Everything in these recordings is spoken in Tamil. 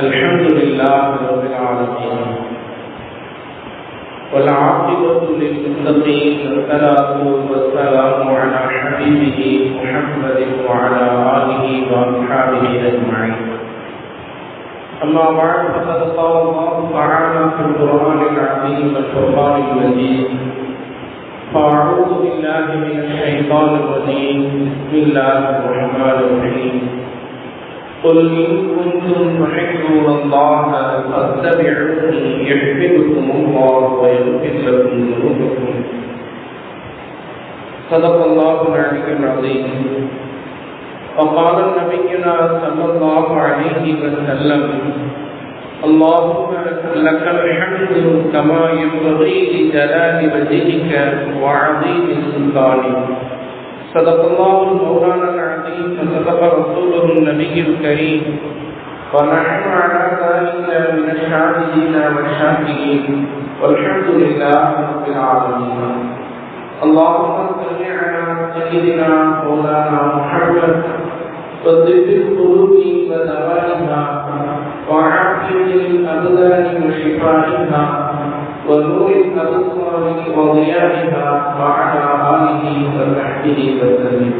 الحمد لله رب العالمين والعاقبة للمتقين والصلاة والسلام على حبيبه محمد وعلى آله وأصحابه أجمعين. أما بعد فقد قال الله تعالى في القرآن العظيم والفرقان المجيد: فأعوذ بالله من الشيطان الرجيم. بسم الله الرحمن الرحيم. قل إن كنتم تحبون الله فاتبعوني يحببكم الله ويغفر لكم ذنوبكم. صدق الله العلي العظيم. وقال نبينا صلى الله عليه وسلم: اللهم لك الحمد كما ينبغي لجلال وجهك وعظيم سلطانك. صدق الله مولانا العظيم وصدق رسوله النبي الكريم، ونحن على ذلك من الشاهدين والشاكرين، والحمد لله رب العالمين. اللهم صل على سيدنا مولانا محمد وطب القلوب ودوائها وعافية الأبدان وشفائها ونور الأبصار وضيائها وعلى آله وصحبه وسلم.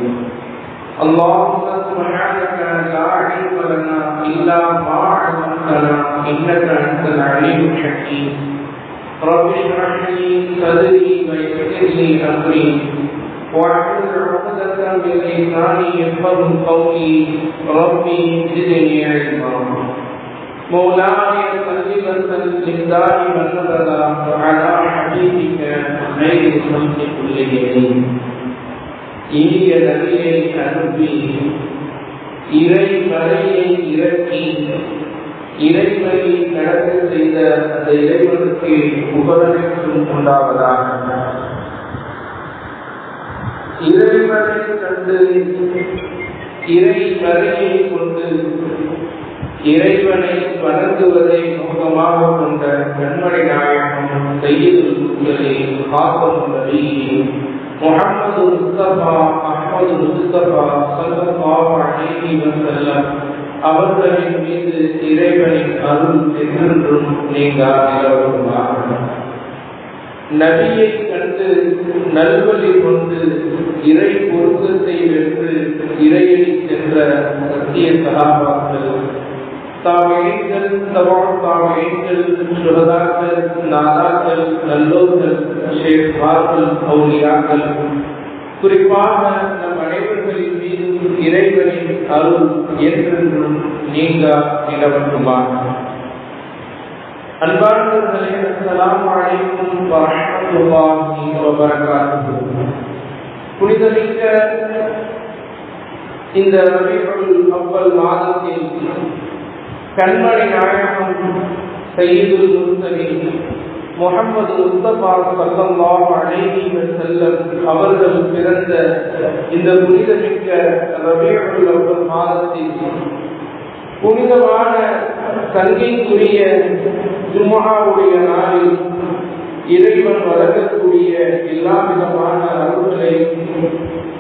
اللهم سبحانك لا علم لنا إلا ما علمتنا إنك أنت العليم الحكيم. رب اشرح لي صدري ويسر لي أمري واحلل عقدة من لساني يفقهوا قولي. ربي زدني علما. مولاي صل وسلم دائما ابدا على حبيبك خير الخلق كلهم. இனிய நபியை அனுப்பி இறைமறையை இறக்கி இறைவனை நடக்க செய்த அந்த இறைவனுக்கு புகழனைத்தும் உண்டாவதாக. இறைவனை கண்டு இறைமறையை கொண்டு இறைவனை வணங்குவதை நோக்கமாக கொண்ட கண்மணி நாயகம் சய்யிதுல் முர்சலீன் காத்தமுன் நபியீன் முஹம்மது முஸ்தபா அஹ்மது முஸ்தபா ஸல்லல்லாஹு அலைஹி வஸல்லம் அவர்களின் மீது இறைவனின் அருள் என்றென்றும் நீங்காதிருப்பதாக. நபியை கண்டு நல்வழி கொண்டு இறை பொருத்தத்தை வென்று இறையடி சென்ற சத்திய சகாபாக்கள், தாவீன்கள், தவாத்தாவீன்கள், சுஹதாக்கள், நாதாக்கள், நல்லோர்கள், ஷேக்மார்கள், அவுலியாக்கள், குறிப்பாக நம் அனைவர்களின் மீது இறைவனின் அருள் என்றென்றும் நீங்கா நிலவட்டுமாக. அன்பார்ந்தவர்களே, அஸ்ஸலாமு அலைக்கும் வரஹ்மத்துல்லாஹி வபரகாத்துஹு. புனிதமிக்க இந்த ரபீஉல் அவ்வல் மாதத்தில் கண்மணி நாயகம் சய்யிதுல் முர்சலீன் முஹம்மது முஸ்தபா ஸல்லல்லாஹு அலைஹி வஸல்லம் அவர்கள் பிறந்த இந்த புனிதமிக்க ரபீஉல் அவ்வல் மாதத்தில் புனிதமான சங்கைக்குரிய ஜும்ஆவுடைய நாளில் இறைவன் வழங்கக்கூடிய எல்லா விதமான அருள்களை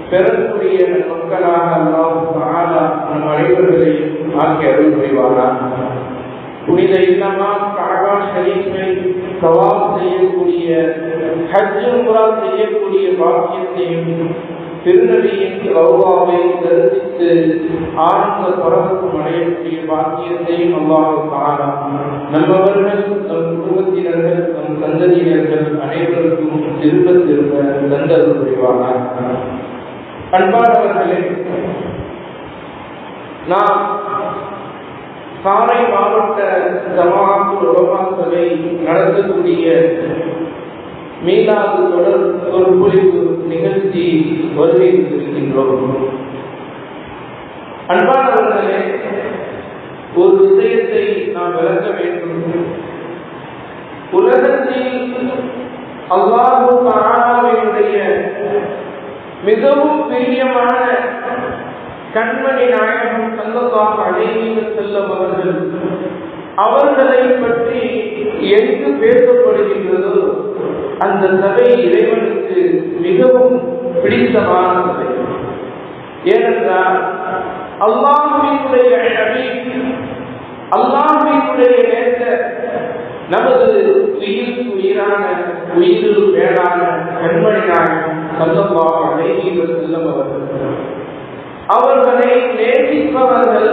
பெறக்கூடிய மக்களாக அல்லாஹ் தஆலா நம் அனைவர்களையும் ஆக்கி அருள் புரிவாராக. புனித இல்லமா கஅபா ஷரீஃபை தவாஃப் செய்யக்கூடிய, ஹஜ் உம்ரா செய்யக்கூடிய பாக்கியத்தையும், திருநபியின் ரௌதாவை தரிசித்து ஆனந்த பரவசம் அடையக்கூடிய பாக்கியத்தையும் அல்லாஹ் தஆலா நம்மவர்கள், நம் குடும்பத்தினர்கள், நம் சந்ததியினர்கள் அனைவருக்கும் திரும்ப திரும்ப தந்தருள் புரிவாராக. அன்பானவர்களே, நாம் காரை மாவட்ட ஜமாஅத்துல் உலமா சபை நடத்தக்கூடிய மீலாது தொடர் சொற்பொழிவு நிகழ்ச்சி வருகின்றோம். அன்பானவர்களே, ஒரு விஷயத்தை நாம் விளக்க வேண்டும். உலகத்தில் அல்லாஹ் தஆலாவினுடைய மிகவும் பிரியமான கண்மணி நாயகம் ஸல்லல்லாஹு அலைஹி வஸல்லம் அவர்களை பற்றி எங்கு பேசப்படுகின்றதோ அந்த சபை இறைவனுக்கு மிகவும் பிடித்தமான சபை. ஏனென்றால் அல்லாஹ்வினுடைய நபி, அல்லாஹ்வினுடைய நேசர், நமது உயிருக்கு உயிரான உயிரில் மேலான கண்மணியான ஸல்லல்லாஹு அலைஹி வஸல்லம் அவர்களை நேசிப்பவர்கள்,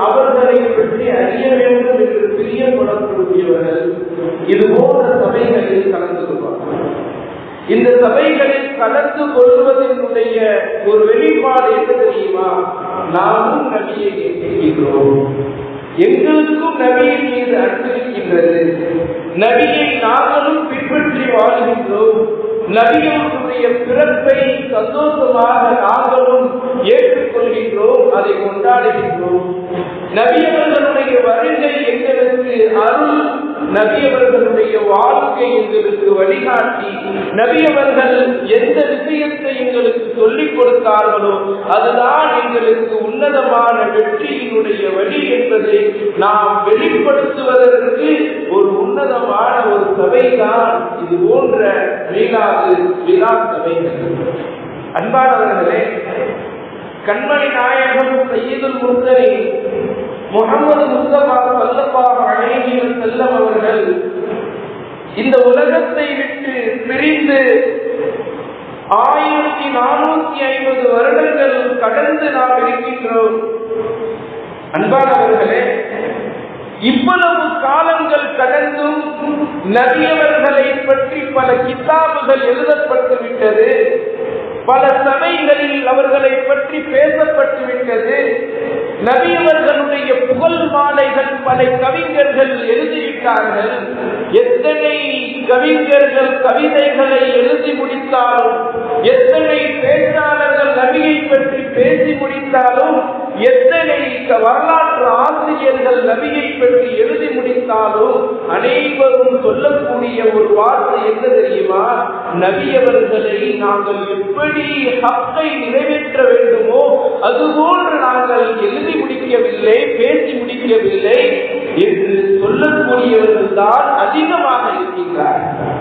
அவர்களை பற்றி அறிய வேண்டும் என்று பிரியப்படக்கூடியவர்கள் இது போன்ற சபைகளில் கலந்து கொள்வார்கள். இந்த சபைகளில் கலந்து கொள்வதனுடைய ஒரு வெளிப்பாடு என்ன தெரியுமா? நாமும் நபியை நேசிக்கிறோம், எங்களுக்கும் நபியின் மீது அன்பிருக்கின்றது, நபியை நாங்களும் பின்பற்றி வாழ்கின்றோம், நபியுடைய பிறப்பை சந்தோஷமாக நாங்களும் ஏற்றுக்கொள்கின்றோம், அதை கொண்டாடுகின்றோம். நபியவர்களுடைய வருகை எங்களுக்கு அருள், நபியவர்களுடைய வாழ்க்கை எங்களுக்கு வழிகாட்டி, நபியவர்கள் எந்த விஷயத்தை எங்களுக்கு சொல்லிக் கொடுத்தார்களோ அதுதான் எங்களுக்கு உன்னதமான வெற்றியினுடைய வழி என்பதை நாம் வெளிப்படுத்துவதற்கு ஒரு உன்னதமான ஒரு சபைதான் இது போன்ற மீளாது விழா சபைகள். அன்பானவர்களே, கண்மணி நாயகம் சையதுல் முர்சலீன் முஹம்மது முஸ்தபா ஸல்லல்லாஹு அலைஹி வஸல்லம் அவர்கள் இந்த உலகத்தை விட்டு பிரிந்து 1450 வருடங்கள் கடந்து நாம் இருக்கின்றோம். அன்பானவர்களே, இவ்வளவு காலங்கள் கடந்தும் நபியவர்களை பற்றி பல கிதாபுகள் எழுதப்பட்டு விட்டது, பல சபைகளில் அவர்களை பற்றி பேசப்பட்டு விட்டது, நபியவர்களுடைய புகழ் மாலைகள் பல கவிஞர்கள் எழுதிவிட்டார்கள். எத்தனை கவிஞர்கள் கவிதைகளை எழுதி முடித்தாலும், எத்தனை பேச்சாளர்கள் நபியை பற்றி பேசி முடித்தாலும், எத்தனை வரலாற்று ஆசிரியர்கள் நபியை பற்றி எழுதி முடித்தாலும் அனைவரும் சொல்லக்கூடிய ஒரு வார்த்தை என்ன தெரியுமா? நபியவர்களை நாங்கள் எப்படி ஹக்கை நிறைவேற்ற வேண்டுமோ அதுபோன்று நாங்கள் எழுதி முடிக்கவில்லை, பேசி முடிக்கவில்லை என்று சொல்லக்கூடியவர்கள் தான் அதிகமாக இருக்கின்றார்கள்.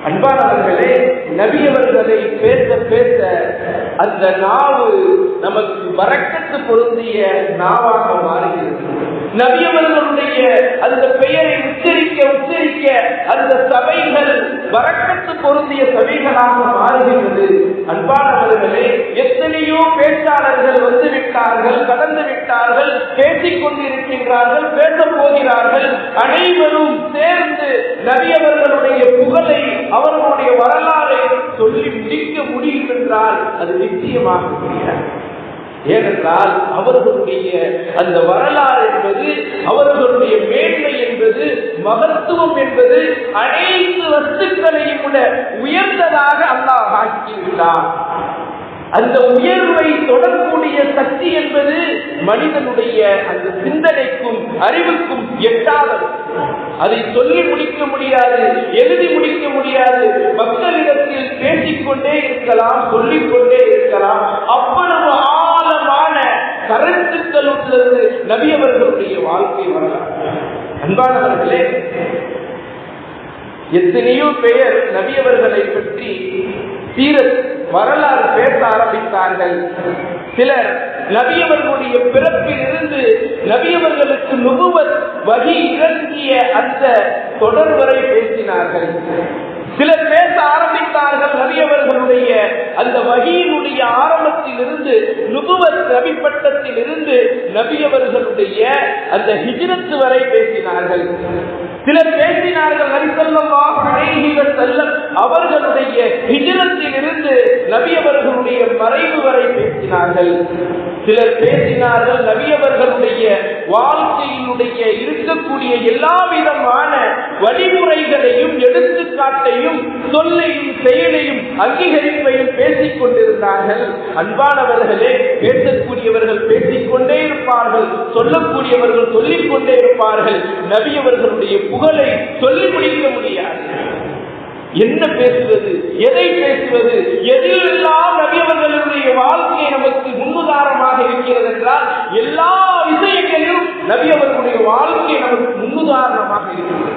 அன்பானவர்களே, நபியவர்களை பேச பேச அந்த நாவு நமக்கு பரக்கத்து பொருந்திய நாவாக மாறுகிறது. நபியவர்களுடைய அந்த பெயரை உச்சரிக்க உச்சரிக்க அந்த சபைகள் பரக்கத்து பொருந்திய சபைகளாக மாறுகிறது. அன்பானவர்களே, எத்தனையோ பேச்சாளர்கள் வந்து விட்டார்கள், கடந்து விட்டார்கள், பேசிக் கொண்டிருக்கின்றார்கள், பேசப் போகிறார்கள். அனைவரும் சேர்ந்து நபியவர்களுடைய புகழை, அவர்களுடைய வரலாறை சொல்லி முடிக்க முடியும் என்றால் அது நிச்சயமாக முடியாது. ஏனென்றால் அவர்களுடைய அந்த வரலாறு என்பது, அவர்களுடைய மேன்மை என்பது, மகத்துவம் என்பது அனைத்து வஸ்துக்களையும் விட உயர்ந்ததாக அல்லாஹ் ஆக்கியிருக்கிறார். அந்த உயர்வை தொடரக்கூடிய சக்தி என்பது மனிதனுடைய அந்த சிந்தனைக்கும் அறிவுக்கும் எட்டாதது. அதை சொல்லி முடிக்க முடியாது, எழுதி முடிக்க முடியாது. மக்களிடத்தில் பேசிக்கொண்டே இருக்கலாம், சொல்லிக்கொண்டே இருக்கலாம். அவ்வளவு ஆழமான கருத்துக்கள் உள்ளது நபியவர்களுடைய வாழ்க்கை வரலாறு. அன்பானவர்களே, எத்தனையோ பெயர் நபியவர்களை பற்றி சீரத் வரலாறு பேச ஆரம்பித்தார்கள். சிலர் நபியவர்களுடைய பிறப்பில் இருந்து நபியவர்களுக்கு நுபுவத் வஹி இறங்கிய அந்த தொடர் வரை பேசினார்கள். சிலர் பேச ஆரம்பித்தார்கள் நபியவர்களுடைய அந்த வஹியினுடைய ஆரம்பத்தில் இருந்து, நுபுவத் நபி பட்டத்தில் இருந்து நபியவர்களுடைய அந்த ஹிஜ்ரத் வரை பேசினார்கள். சிலர் பேசினார்கள் நபி ஸல்லல்லாஹு அலைஹி வஸல்லம் அவர்களுடைய ஹிஜ்ரத்தில் இருந்து நபியவர்களுடைய மறைவு வரை பேசினார்கள். சிலர் பேசினார்கள் நபியவர்களுடைய வாழ்க்கையினுடைய இருக்கக்கூடிய எல்லா விதமான வழிமுறைகளையும், எடுத்துக்காட்டையும், சொல்லையும், செயலையும், அங்கீகரிப்பையும் பேசிக் கொண்டிருந்தார்கள். அன்பானவர்களே, பேசக்கூடியவர்கள் பேசிக்கொண்டே இருப்பார்கள், சொல்லக்கூடியவர்கள் சொல்லிக் கொண்டே இருப்பார்கள். நபியவர்களுடைய புகழை சொல்லி முடிக்க முடியாது. என்ன பேசுவது, எதை பேசுவது, எதிலெல்லாம் நபியவர்களுடைய வாழ்க்கை நமக்கு முன்னுதாரணமாக இருக்கிறது என்றால் எல்லா விஷயங்களிலும் நபியவர்களுடைய வாழ்க்கை நமக்கு முன்னுதாரணமாக இருக்கிறது.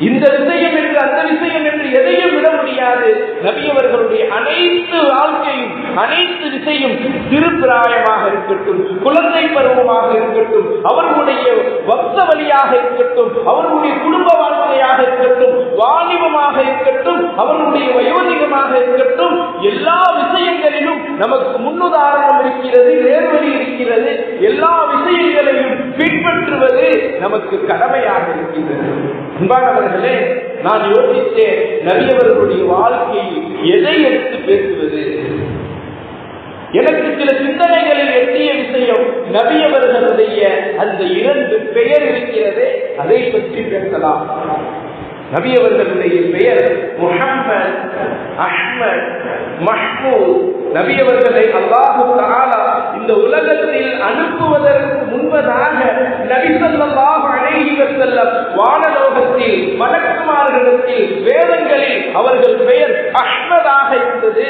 இந்த விஷயம் என்று அந்த விஷயம் என்று எதையும் விட முடியாது. நபியவர்களுடைய அனைத்து வாழ்க்கையும் அனைத்து விஷயம் சிறு பிராயமாக இருக்கட்டும், குழந்தை பருவமாக இருக்கட்டும், அவர்களுடைய வம்ச வழியாக இருக்கட்டும், அவர்களுடைய குடும்ப வாழ்க்கையாக இருக்கட்டும், வாலிபமாக இருக்கட்டும், அவர்களுடைய வயோதிகமாக இருக்கட்டும், எல்லா விஷயங்களிலும் நமக்கு முன்னுதாரணம் இருக்கிறது, நேர்வழி இருக்கிறது. எல்லா விஷயங்களையும் பின்பற்றுவது நமக்கு கடமையாக இருக்கின்றது. அன்பானவர்களே, நான் யோசித்தேன், நபியவர்களுடைய வாழ்க்கையில் எதை எடுத்து பேசுவது? எனக்கு சில சிந்தனைகளில் எட்டிய விஷயம், நபியவர்களுடைய அந்த 2 பெயர் இருக்கிறது, அதை பற்றி பேசலாம். நபியவர்களுடைய பெயர் முஹம்மது, அஹ்மத், மஹ்மூத். நபியவர்களை அல்லாஹு தஆலா இந்த உலகத்தில் அனுப்புவதற்கு முன்பதாக நபி ஸல்லல்லாஹு அலைஹி வஸல்லம் வானலோகத்தில் மலக்குமார்களிடத்தில் வேதங்களில் அவர்கள் பெயர் அஹ்மதாக இருந்தது.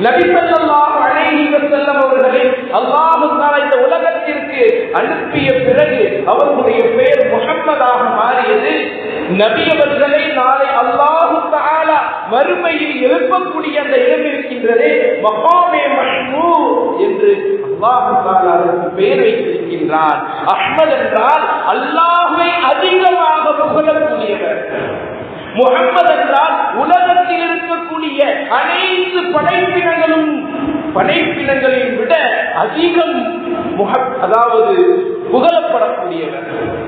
நபி ஸல்லல்லாஹு அலைஹி வஸல்லம் அவர்களை அல்லாஹ் தஆலா இந்த உலகத்திற்கு அனுப்பிய பிறகு அவர்களுடைய பெயர் முஹம்மதாக மாறியது. நபி அவர்களை நாளை அல்லாஹ் தஆலா மறுமையில் எழுப்பக்கூடிய அந்த இடம் இருக்கின்றதே, மகாமே மஹ்மூத் என்று அல்லாஹ் தஆலா அதற்கு பெயர் வைத்திருக்கின்றார். அஹ்மத் என்றால் அல்லாஹ்வை அதிகமாக புகழக்கூடியவர். முஹம்மது என்றால் உலகத்தில் இருக்கக்கூடிய அனைத்து படைப்பினங்களின் விட அதிகம் அதாவது புகழப்படக்கூடியவர்,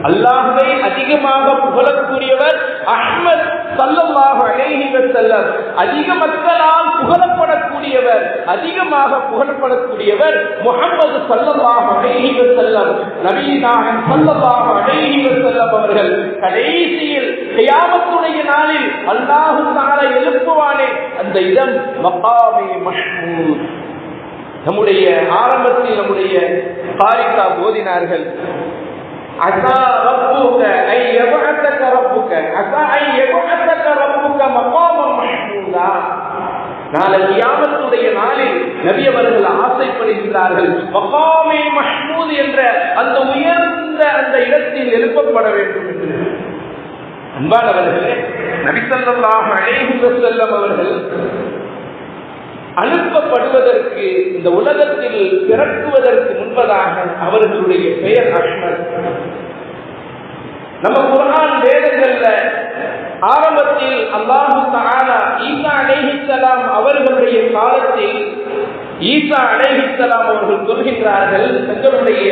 அல்லாஹ்வை அதிகமாக புகழக்கூடியவர் அஹ்மத் ஸல்லல்லாஹு அலைஹி வஸல்லம். அதிக மக்களால் புகழப்படக்கூடியவர், அதிகமாக புகழப்படக்கூடியவர் முஹம்மது ஸல்லல்லாஹு அலைஹி வஸல்லம். நபி நாயகம் ஸல்லல்லாஹு அலைஹி வஸல்லம் அவர்கள் கடைசியில் கியாமத்துடைய நாளில் அல்லாஹ் தஆலா எழுப்புவானே அந்த இடம் மகாமே மஹ்மூத். நம்முடைய ஆரம்பத்தில் நம்முடைய காரிகா போதினார்கள், அஸா ரப்புக ஐ யபஅஸக ரப்புக, அஸா ஐ யபஅஸக ரப்புக மகாமம் மஹ்மூதா. நாளை கியாமத்துடைய நாளில் நபி அவர்கள் ஆசைப்படுகிறார்கள், மகாமே மஹ்மூத் என்ற அந்த உயர்ந்த அந்த இடத்தில் எழுப்பப்பட வேண்டும் என்று. அன்பானவர்களே, நபி ஸல்லல்லாஹு அலைஹி வஸல்லம் அவர்கள் அனுப்பப்படுவதற்கு, இந்த உலகத்தில் பிறக்குவதற்கு முன்பதாக அவர்களுடைய பெயர் அஹ்மத். நம்ம குர்ஆன் வேதங்கள்ல ஆரம்பத்தில் அல்லாஹ் தஆலா ஈசா அலைஹிஸ்ஸலாம் அவர்களுடைய காலத்தில் ஈசா அலைஹிஸ்ஸலாம் அவர்கள் சொல்கின்றார்கள் தங்களுடைய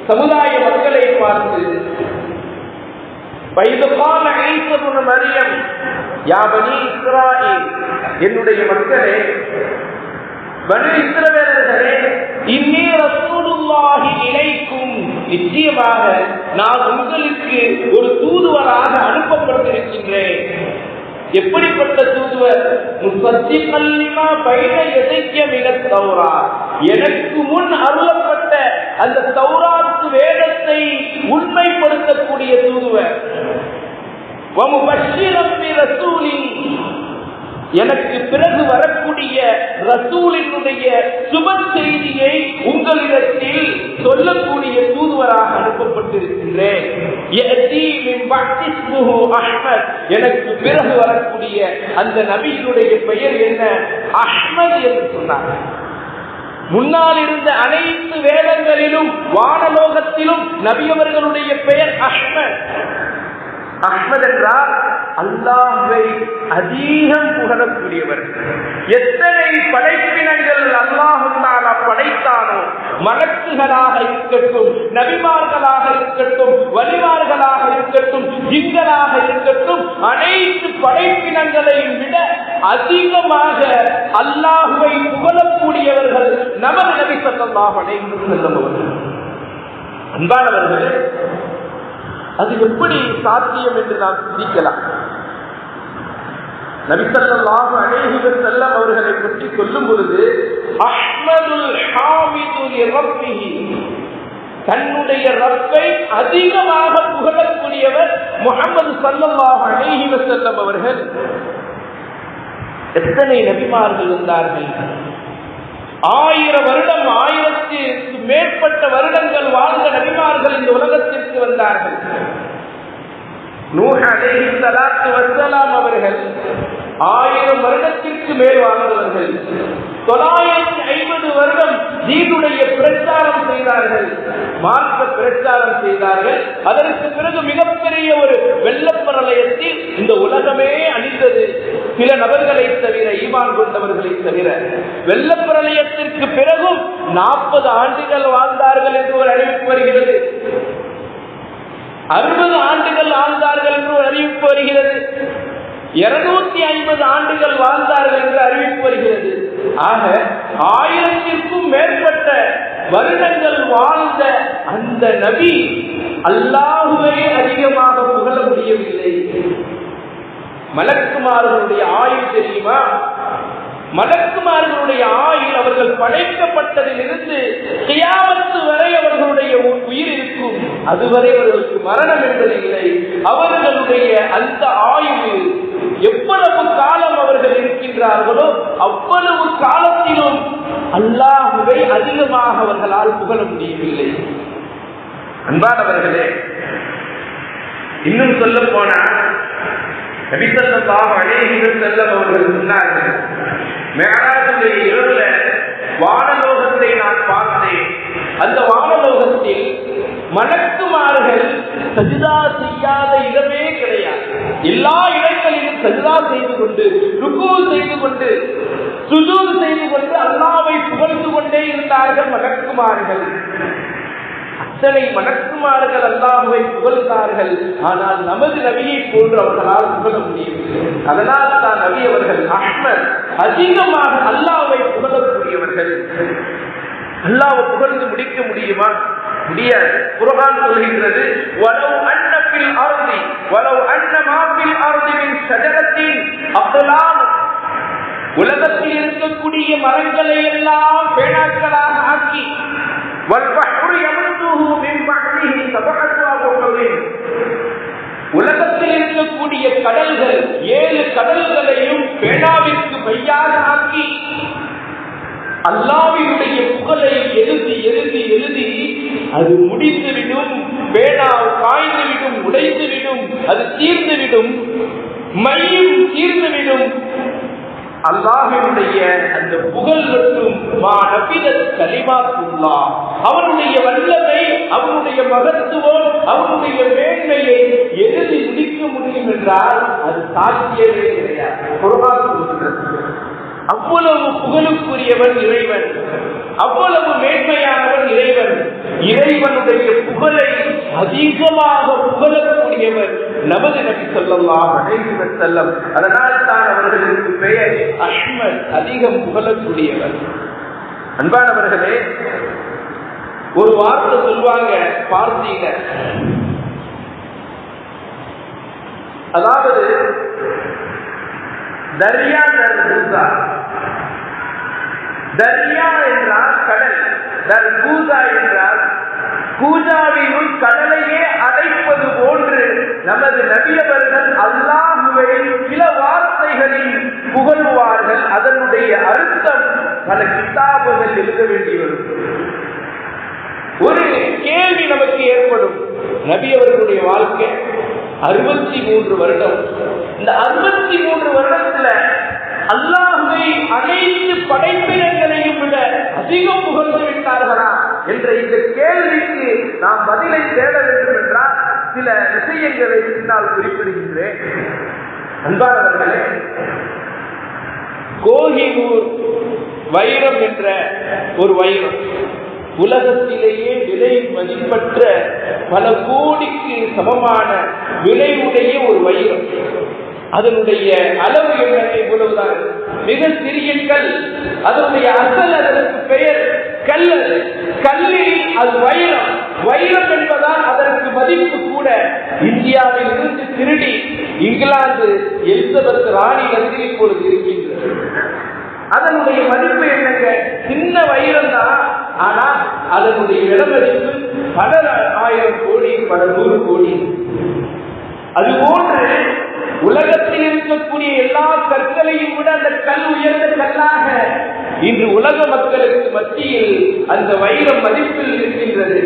சமுதாய மக்களை பார்த்து, வைதுகால ஈசா இப்னு மரியம் யா பனி இஸ்ராயீல், என்னுடைய மக்களே, பனி இஸ்ரவேலர்களே, இன்னீ ரசூலுல்லாஹி இலைக்கும், நிச்சயமாக நான் உங்களுக்கு ஒரு தூதுவராக அனுப்பப்பட்டிருக்கின்றேன். எப்படிப்பட்ட தூதுவர்? முஸத்திகல் லிமா பைன யதைய மினத் தௌராத், எனக்கு முன் அருளப்பட்ட அந்த தௌராத் வேதத்தை உண்மைப்படுத்தக்கூடிய தூதுவர். வமுபஷ்ஷிரன் பிரசூலின், எனக்கு பிறகு வரக்கூடிய ரசூலினுடைய சுப செய்தியை உங்களிடத்தில் சொல்லக்கூடிய தூதுவராக அனுப்பப்பட்டிருக்கின்றேன். எனக்கு பிறகு வரக்கூடிய அந்த நபியினுடைய பெயர் என்ன? அஹ்மத் என்று சொன்னார். முன்னால் இருந்த அனைத்து வேதங்களிலும் வானலோகத்திலும் நபியவர்களுடைய பெயர் அஹ்மத். அஹ்மத் என்றால் அல்லாஹ்வை அதிகம் புகழக்கூடியவர். எத்தனை படைப்பினங்கள் அல்லாஹ் தஆலா படைத்தானோ, மலக்குகளாக இருக்கட்டும், நபிமார்களாக இருக்கட்டும், வலிமார்களாக இருக்கட்டும், ஜின்களாக இருக்கட்டும், அனைத்து படைப்பினங்களையும் விட அதிகமாக அல்லாஹ்வை புகழக்கூடியவர்கள் நமது நபி ஸல்லல்லாஹு அலைஹி வஸல்லம் அவர்கள். அன்பானவர்களே, அது எப்படி சாத்தியம் என்று நாம் சிந்திக்கலாம். நபி ஸல்லல்லாஹு அலைஹி வஸல்லம் அவர்களை பற்றி சொல்லும் பொழுது, அஹ்மதுல் ஹாமிது லிரப்பிஹி, தன்னுடைய ரப்பை அதிகமாக புகழக்கூடியவர் முஹம்மது ஸல்லல்லாஹு அலைஹி வஸல்லம் அவர்கள். எத்தனை நபிமார்கள் இருந்தார்கள்? 1000 வருடம், 1000க்கு மேற்பட்ட வருடங்கள் வாழ்ந்த நபிமார்கள் இந்த உலகத்திற்கு வந்தார்கள். நூஹ் அலைஹிஸ்ஸலாத்து வஸ்ஸலாம் அவர்கள் 1000 வருடத்திற்கு மேல் வாழ்ந்தவர்கள். 950 வருடம் தீனுடைய பிரச்சாரம் செய்தார்கள், மார்க்க பிரச்சாரம் செய்தார்கள். அதற்கு பிறகு மிகப்பெரிய ஒரு வெள்ளப்பிரளயத்தில் இந்த உலகமே அழிந்தது, சில நபர்களை தவிர, ஈமான் கொண்டவர்களை தவிர. வெள்ளப்பிரளயத்திற்கு பிறகும் 40 ஆண்டுகள் வாழ்ந்தார்கள் என்று ஒரு அறிவிப்பு வருகிறது. 60 ஆண்டுகள் வாழ்ந்தார்கள் என்று ஒரு அறிவிப்பு வருகிறது. 250 ஆண்டுகள் வாழ்ந்தார்கள் என்று அறிவிப்பு வருகிறது. ஆக 1000க்கும் மேற்பட்ட வருடங்கள் வாழ்ந்த அந்த நபி அல்லாஹுவை அதிகமாக புகழ முடியவில்லை. மலக்குமார்களுடைய ஆயுள் தெரியுமா? மலக்குமார்களுடைய ஆயுள் அவர்கள் படைக்கப்பட்டதிலிருந்து கியாமத்து வரை அவர்களுடைய உயிர் இருக்கும். அதுவரை அவர்களுக்கு மரணம் என்பதில்லை. அவர்களுடைய அந்த ஆயுள் எவ்வளவு காலம் அவர்கள் இருக்கின்றார்களோ அவ்வளவு காலத்திலும் அல்லாஹுவை அதிகமாக அவர்களால் புகழ முடியவில்லை. அன்பானவர்களே, இன்னும் சொல்ல போனால் நபி ஸல்லல்லாஹு அலைஹி வஸல்லம் அவர்கள் சொன்னார்கள், மிஅராஜுடைய இரவுல வானலோகத்தை நான் பார்த்தேன். அந்த வானலோகத்தில் மலக்குமார்கள் சஜிதா செய்யாத இடமே கிடையாது. எல்லா இடங்களிலும் சஜிதா செய்து கொண்டு, ருக்கு செய்து கொண்டு, சுஜூத் செய்து கொண்டு அல்லாஹ்வை புகழ்ந்து கொண்டே இருந்தார்கள் மலக்குமார்கள். அத்தனை மலக்குமார்கள் அல்லாஹ்வை புகழ்ந்தார்கள். ஆனால் நமது நபியை போன்று அவர்களால் புகழ முடியவில்லை. அதனால் தான் நபி அவர்கள் அஹ்மத், அதிகமாக அல்லாஹ்வை புகழக்கூடியவர்கள். அல்லாஹ்வை புகழ்ந்து முடிக்க முடியுமா? முடியாது. குர்ஆன் சொல்கின்றது, வலவ் அன்ன ஃபில் அர்தி வலவ் அன்ன மா ஃபில் அர்தி மின் ஷஜரத்தின் அக்லாம், உலகத்தில் இருக்கக்கூடிய மரங்களை எல்லாம் பேனாக்களாக ஆக்கி, வல்பஹ்ரு யமுதுஹு மின் பஹ்ரிஹி சபஅத்து அபுஹுரின், உலகத்தில் இருக்கக்கூடிய கடல்கள் 7 கடல்களையும் பேனாவிற்கு மையாக ஆக்கி அல்லாஹ்வினுடைய புகழை எழுதி எழுதி எழுதி அது முடிந்துவிடும், பேனா காய்ந்துவிடும், உடைந்துவிடும், அது தீர்ந்துவிடும், மையும் தீர்ந்துவிடும். அல்லாஹ்வினுடைய அந்த புகழ் மட்டும் கலிமாத்துல்லாஹ், அவனுடைய வல்லமை, அவனுடைய மகத்துவம், அவனுடைய மேன்மையை எழுதி முடிக்க முடியும் என்றால் அது சாத்தியமே கிடையாது. குர்ஆன் சொல்கிறது, அவ்வளவு புகழுக்குரியவன் இறைவன், அவ்வளவு மேன்மையானவன் இறைவன். இறைவனுடைய புகழை அதிகமாக புகழக்கூடியவர் நமது நபி ஸல்லல்லாஹு அலைஹி வஸல்லம். அதனால் தான் அவர்களுக்கு பெயர் அஹ்மத், அதிகம் புகழக்கூடியவர். அன்பானவர்களே, ஒரு வார்த்தை சொல்வாங்க பார்த்தீங்க, அதாவது தரியா தர்கூசா. தரியா என்றால் கடல், தர்கூசா என்றால் கூஜாவினுள் கடலையே அடைப்பது போன்று நமது நபியவர்கள் அல்லாஹ்வை சில வார்த்தைகளில் புகழ்வார்கள். அதனுடைய அர்த்தம் பல கிதாபுகள் எழுத வேண்டி வரும். ஒரு கேள்வி நமக்கு ஏற்படும், நபி அவர்களுடைய வாழ்க்கை 63 வருடம். இந்த 63 வருடத்துல அல்லாஹ்வை அனைத்து படைப்பினங்களையும் விட அதிகம் புகழ்ந்து விட்டார்களா என்ற இந்த கேள்விக்கு நாம் பதிலை தேட வேண்டும் என்றால் சில விஷயங்களை பின்னால் குறிப்பிடுகின்றேன். அன்பானவர்களே, கோஹினூர் வைரம் என்ற ஒரு வைரம் உலகத்திலேயே விலை மதிப்பற்ற பல கோடிக்கு சமமான விலையுடைய ஒரு வைரம். அதனுடைய அளவு என்ன? இவ்வளவுதான், மிக சிறிய கல். அதனுடைய அசல், அதற்கு பெயர் கல். கல்லில் அது வைரம். வைரம் என்பதால் அதற்கு மதிப்பு கூட இந்தியாவில் இருந்து திருடி இங்கிலாந்து எலிசபெத் ராணியிடத்தில் இப்பொழுது இருக்கின்றது. அதனுடைய மதிப்பு என்னங்க? சின்ன வைரம் தான், ஆனால் அதனுடைய விலைமதிப்பு பல 1000 கோடி, பல 100 கோடி. அதுபோன்று உலகத்தில் இருக்கக்கூடிய எல்லா கற்களையும் விட அந்த கல் உயர்ந்த கல்லாக இன்று உலக மக்களுக்கு மத்தியில் அந்த வைரம் மதிப்பில் இருக்கின்றது.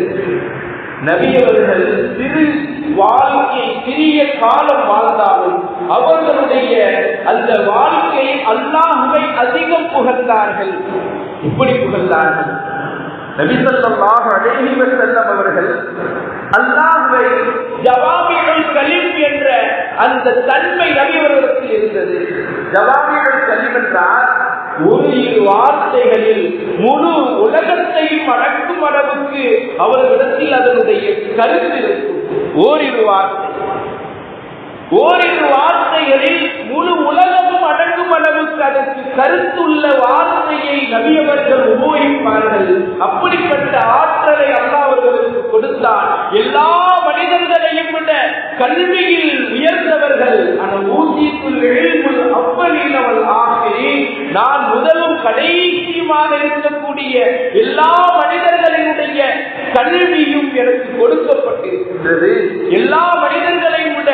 நபி அவர்கள் சிறு வாழ்க்கை சிறிய காலம் வாழ்ந்தாலும் அவர்களுடைய அந்த வாழ்க்கை அல்லாஹ்வை அதிகம் புகழ்ந்தார்கள். இப்படி புகழ்ந்தார்கள். நபி ஸல்லல்லாஹு அலைஹி வஸல்லம் அவர்கள் அல்லாஹ்வை ஜவாமிஉல் கலிம் என்ற அந்த தன்மை நபி அவர்களுக்கு இருந்தது. ஜவாமிஉல் கலிம் என்றால் ஒரு இரு வார்த்தைகளில் முழு உலகத்தையும் அடக்கும் அளவுக்கு அவர்களிடத்தில் அதனுடைய கருத்து இருக்கும். ஓரிரு வார்த்தைகளில் முழு உலகமும் அடங்கும் அளவுக்கு அதற்கு கருத்துள்ள வார்த்தையை நபி அவர்கள் உபயோகிப்பார்கள். அப்படிப்பட்ட ஆற்றலை அல்லாஹ் அவர்களுக்கு கொடுத்தார். எல்லா மனிதர்களையும் விட கல்வியில் உயர்ந்தவர்கள். நான் முதலும் கடைசியுமாக இருக்கக்கூடிய எல்லா மனிதர்களினுடைய கல்வியும் எனக்கு கொடுக்கப்பட்டிருக்கின்றது. எல்லா மனிதர்களையும் விட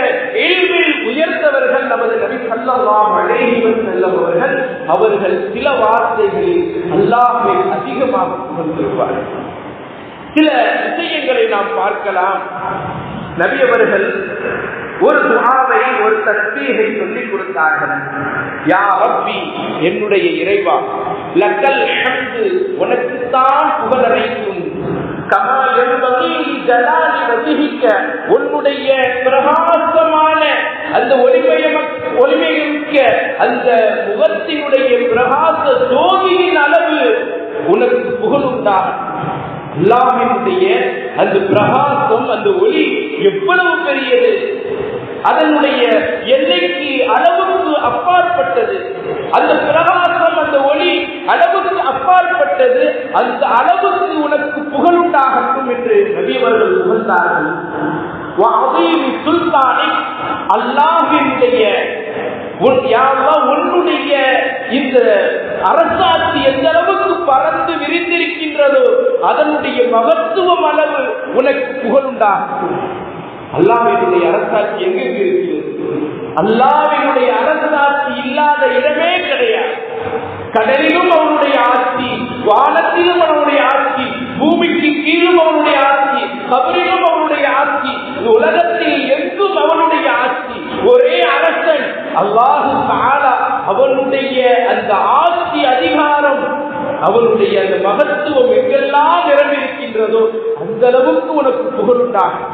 இல்மில் உயர்ந்தவர்கள் நமது நபி ஸல்லல்லாஹு அலைஹி வஸல்லம் அவர்கள். அவர்கள் சில வார்த்தைகளில் அல்லாஹ்வை அதிகமாக புகழ்ந்திருப்பார்கள். சில விஷயங்களை நாம் பார்க்கலாம். நபி அவர்கள் ஒரு துஆவை, ஒரு தஸ்பீஹை சொல்லிக் கொடுத்தார்கள். யா ரப்பி, என்னுடைய இறைவா, லக்கல் ஹம்து, உனக்குத்தான் புகழ் அனைத்தும், கமா யன்பகி ஜலாலி வஜ்ஹிக, உன்னுடைய பிரகாசமான அந்த ஒளிமைமிக்க அந்த முகத்தினுடைய பிரகாச ஜோதியின் அளவு உனக்கு புகழுண்டாகும். அல்லாஹ்வினுடைய அந்த பிரகாசம், அந்த ஒளி எவ்வளவு பெரியது, அதனுடைய எல்லைக்கு அளவுக்கு அப்பாற்பட்டது. அந்த பிரகாசம், அந்த ஒளி அளவுக்கு அப்பாற்பட்டது. அந்த அளவுக்கு உனக்கு புகழுண்டாகட்டும் என்று நபி அவர்கள் புகழ்ந்தார்கள். சுல்தானி, அல்லாஹ்வினுடைய உன்னுடைய இந்த அரசாட்சி எந்த அளவுக்கு பறந்து விரிந்திருக்கின்றதோ அதனுடைய மகத்துவம் அளவு உனக்கு புகழுண்டாகும். அல்லாஹ்வினுடைய அரசாட்சி எங்கே இருக்கிறது? அல்லாஹ்வினுடைய அரசாட்சி இல்லாத இடமே கிடையாது. கடலிலும் அவனுடைய ஆட்சி, வானத்திலும் அவனுடைய ஆட்சி, பூமிக்கு கீழும் அவனுடைய ஆட்சி, கபரிலும் அவனுடைய ஆட்சி, உலகத்தில் எங்கும் அவனுடைய ஆட்சி. ஒரே அரசன் அல்லாஹ் தஆலா. அவனுடைய அந்த ஆட்சி அதிகாரம், அவனுடைய அந்த மகத்துவம் எங்கெல்லாம் நிரம்பியிருக்கின்றதோ அந்த அளவுக்கு உனக்கு புகழுண்டாகும்.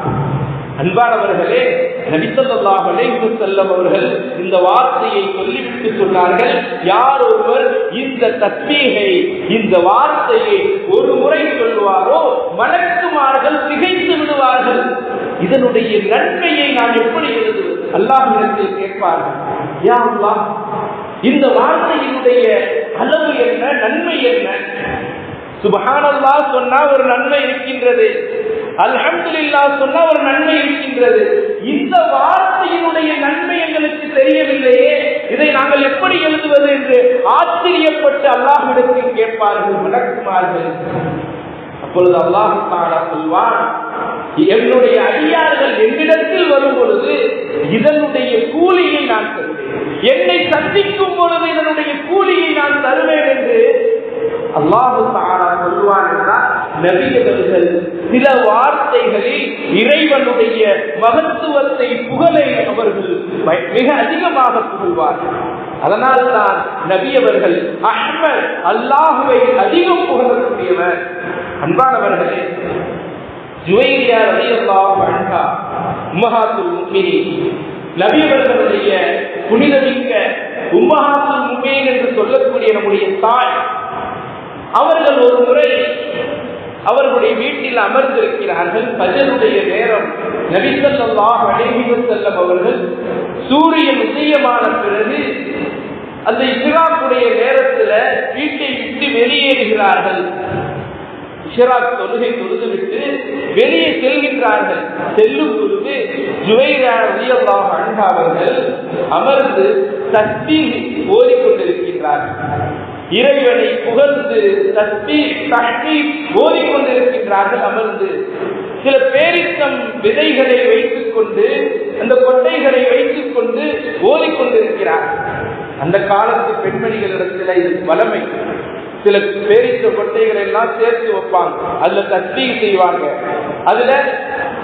அன்பானவர்களே, நபி ஸல்லல்லாஹு அலைஹி வஸல்லம் அவர்கள் இந்த வார்த்தையை சொல்லிவிட்டு சொன்னார்கள், யார் ஒருவர் இந்த தஸ்பீஹை, இந்த வார்த்தையை ஒரு முறை சொல்வாரோ மலக்குமார்கள் திகைத்து விடுவார்கள். இதனுடைய நன்மையை நாம் எப்படி எழுதுவது? அல்லாஹ்விடத்தில் கேட்பார்கள், யா அல்லாஹ், இந்த வார்த்தையினுடைய அளவு என்ன, நன்மை என்ன? சுப்ஹானல்லாஹ் சொன்னா ஒரு நன்மை இருக்கின்றது, அல்ஹம்துலில்லாஹ் சொன்னா ஒரு நன்மை இருக்கின்றது. இந்த வார்த்தையினுடைய நன்மை எங்களுக்கு தெரியவில்லையே, இதை நாங்கள் எப்படி எழுதுவது என்று ஆச்சரியப்பட்டு அல்லாஹ்விடத்தில் கேட்பார்கள் மலக்குமார்கள். அப்பொழுது அல்லாஹ் தஆலா சொல்வான், என்னுடைய அடியார்கள் என்னிடத்தில் வரும் பொழுது இதனுடைய கூலியை நான் தருவேன், என்னை சந்திக்கும் பொழுது இதனுடைய கூலியை நான் தருவேன் என்று அல்லாஹ் தஆலா சொல்வான் என்றால், நபி அவர்கள் சில வார்த்தைகளில் இறைவனுடைய மகத்துவத்தை, புகழை அவர்கள் மிக அதிகமாக புகழ்வார்கள். அதனால் தான் நபி அவர்கள் அஹ்மத், அல்லாஹுவை அதிகம் புகழக்கூடியவர். அன்பானவர்களே, ஜுவைரியா ரலியல்லாஹு அன்ஹா உம்மஹாத்துல் முஃமினீன், நபி அவர்களுடைய புனிதமிக்க உம்மஹாத்துல் முஃமினீன் என்று சொல்லக்கூடிய நம்முடைய தாய், அவர்கள் ஒரு முறை அவர்களுடைய வீட்டில் அமர்ந்திருக்கிறார்கள். ஃபஜ்ருடைய நேரம். நபி ஸல்லல்லாஹு அலைஹி வஸல்லம் அவர்கள் சூரியன் உதயமான பிறகு அந்த இஸ்ராக்குடைய நேரத்தில் வீட்டை விட்டு வெளியேறுகிறார்கள். இஷ்ராக் தொழுகை தொழுதுவிட்டு வெளியே செல்கின்றார்கள். செல்லும் பொழுது ஜுவைரியா ரலியல்லாஹு அன்ஹா அவர்கள் அமர்ந்து தஸ்பீஹ் ஓதிக்கொண்டிருக்கின்றார்கள். இறைவனை புகழ்ந்து தஸ்பீஹ் தஹ்மீத் ஓதிக்கொண்டிருக்கின்றார்கள். அமர்ந்து சில பேரித்தம் விதைகளை வைத்துக் கொண்டு, அந்த கொட்டைகளை வைத்துக் கொண்டு ஓதிக்கொண்டிருக்கிறார்கள். அந்த காலத்து பெண்மணிகளிடத்தில் இது வளமை. சில பேரித்த கொட்டைகளை எல்லாம் சேர்த்து வைப்பாங்க, அதுல தஸ்பீஹ் செய்வாங்க. அதுல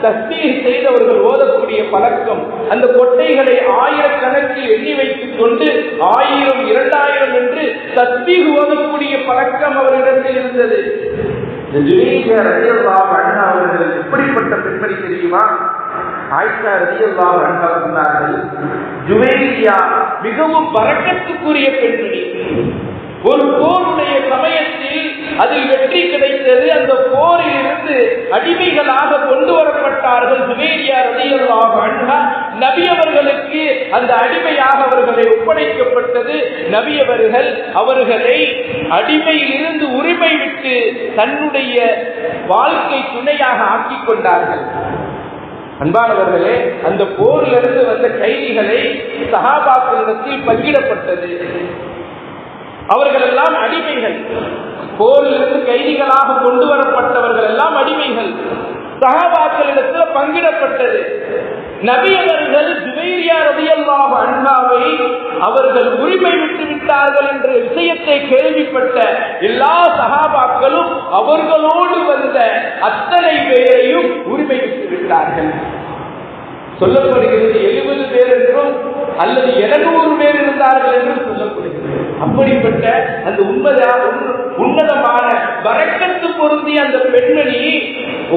தஸ்பீஹ் செய்தவர்கள் ஓதக்கூடிய பழக்கம், அந்த கொட்டைகளை ஆயிரக்கணக்கில் எண்ணி வைத்துக் கொண்டு 1000, 2000 என்று தஸ்பீஹ் ஓதக்கூடிய பழக்கம் அவரிடத்தில் இருந்தது. ஜுவைரியா ரலியல்லாஹு அன்ஹா அவர்கள் எப்படிப்பட்ட பெண்மணி தெரியுமா? ஆயிஷா ரலியல்லாஹு அன்ஹா சொன்னார்கள், ஜுவைரியா மிகவும் பரக்கத்துக்குரிய பெண்மணி. ஒரு போருடைய சமயத்தில் அதில் வெற்றி கிடைத்தது. அந்த போரில் இருந்து அடிமைகளாக கொண்டு வரப்பட்டார்கள் ஜுவைரியா ரலியல்லாஹு அன்ஹா. நபி அவர்களுக்கு அந்த அடிமையாக அவர்களை ஒப்படைக்கப்பட்டது. நபி அவர்கள் அவர்களை அடிமையில் இருந்து உரிமை விட்டு தன்னுடைய வாழ்க்கை துணையாக ஆக்கிக் கொண்டார்கள். அன்பானவர்களே, அந்த போரிலிருந்து வந்த கைதிகளை சஹாபாக்களிடத்தில் பங்கிடப்பட்டது. அவர்கள் எல்லாம் அடிமைகள். போரிலிருந்து கைதிகளாக கொண்டு வரப்பட்டவர்கள் எல்லாம் அடிமைகள். சஹாபாக்களிடத்தில் பங்கிடப்பட்டது. நபி அவர்கள் ஜுவைரியா ரலியல்லாஹு அன்ஹாவை அவர்கள் உரிமை விட்டு விட்டார்கள் என்ற விஷயத்தை கேள்விப்பட்ட எல்லா சஹாபாக்களும் அவர்களோடு வந்த அத்தனை பேரையும் உரிமை விட்டு விட்டார்கள். சொல்லப்படுகிறது 70 பேர் என்றும் அல்லது 700 பேர் இருந்தார்கள் என்றும் சொல்லப்படுகிறது. அப்படிப்பட்ட அந்த உன்னதமான பரக்கத்து பொருந்திய அந்த பெண்மணி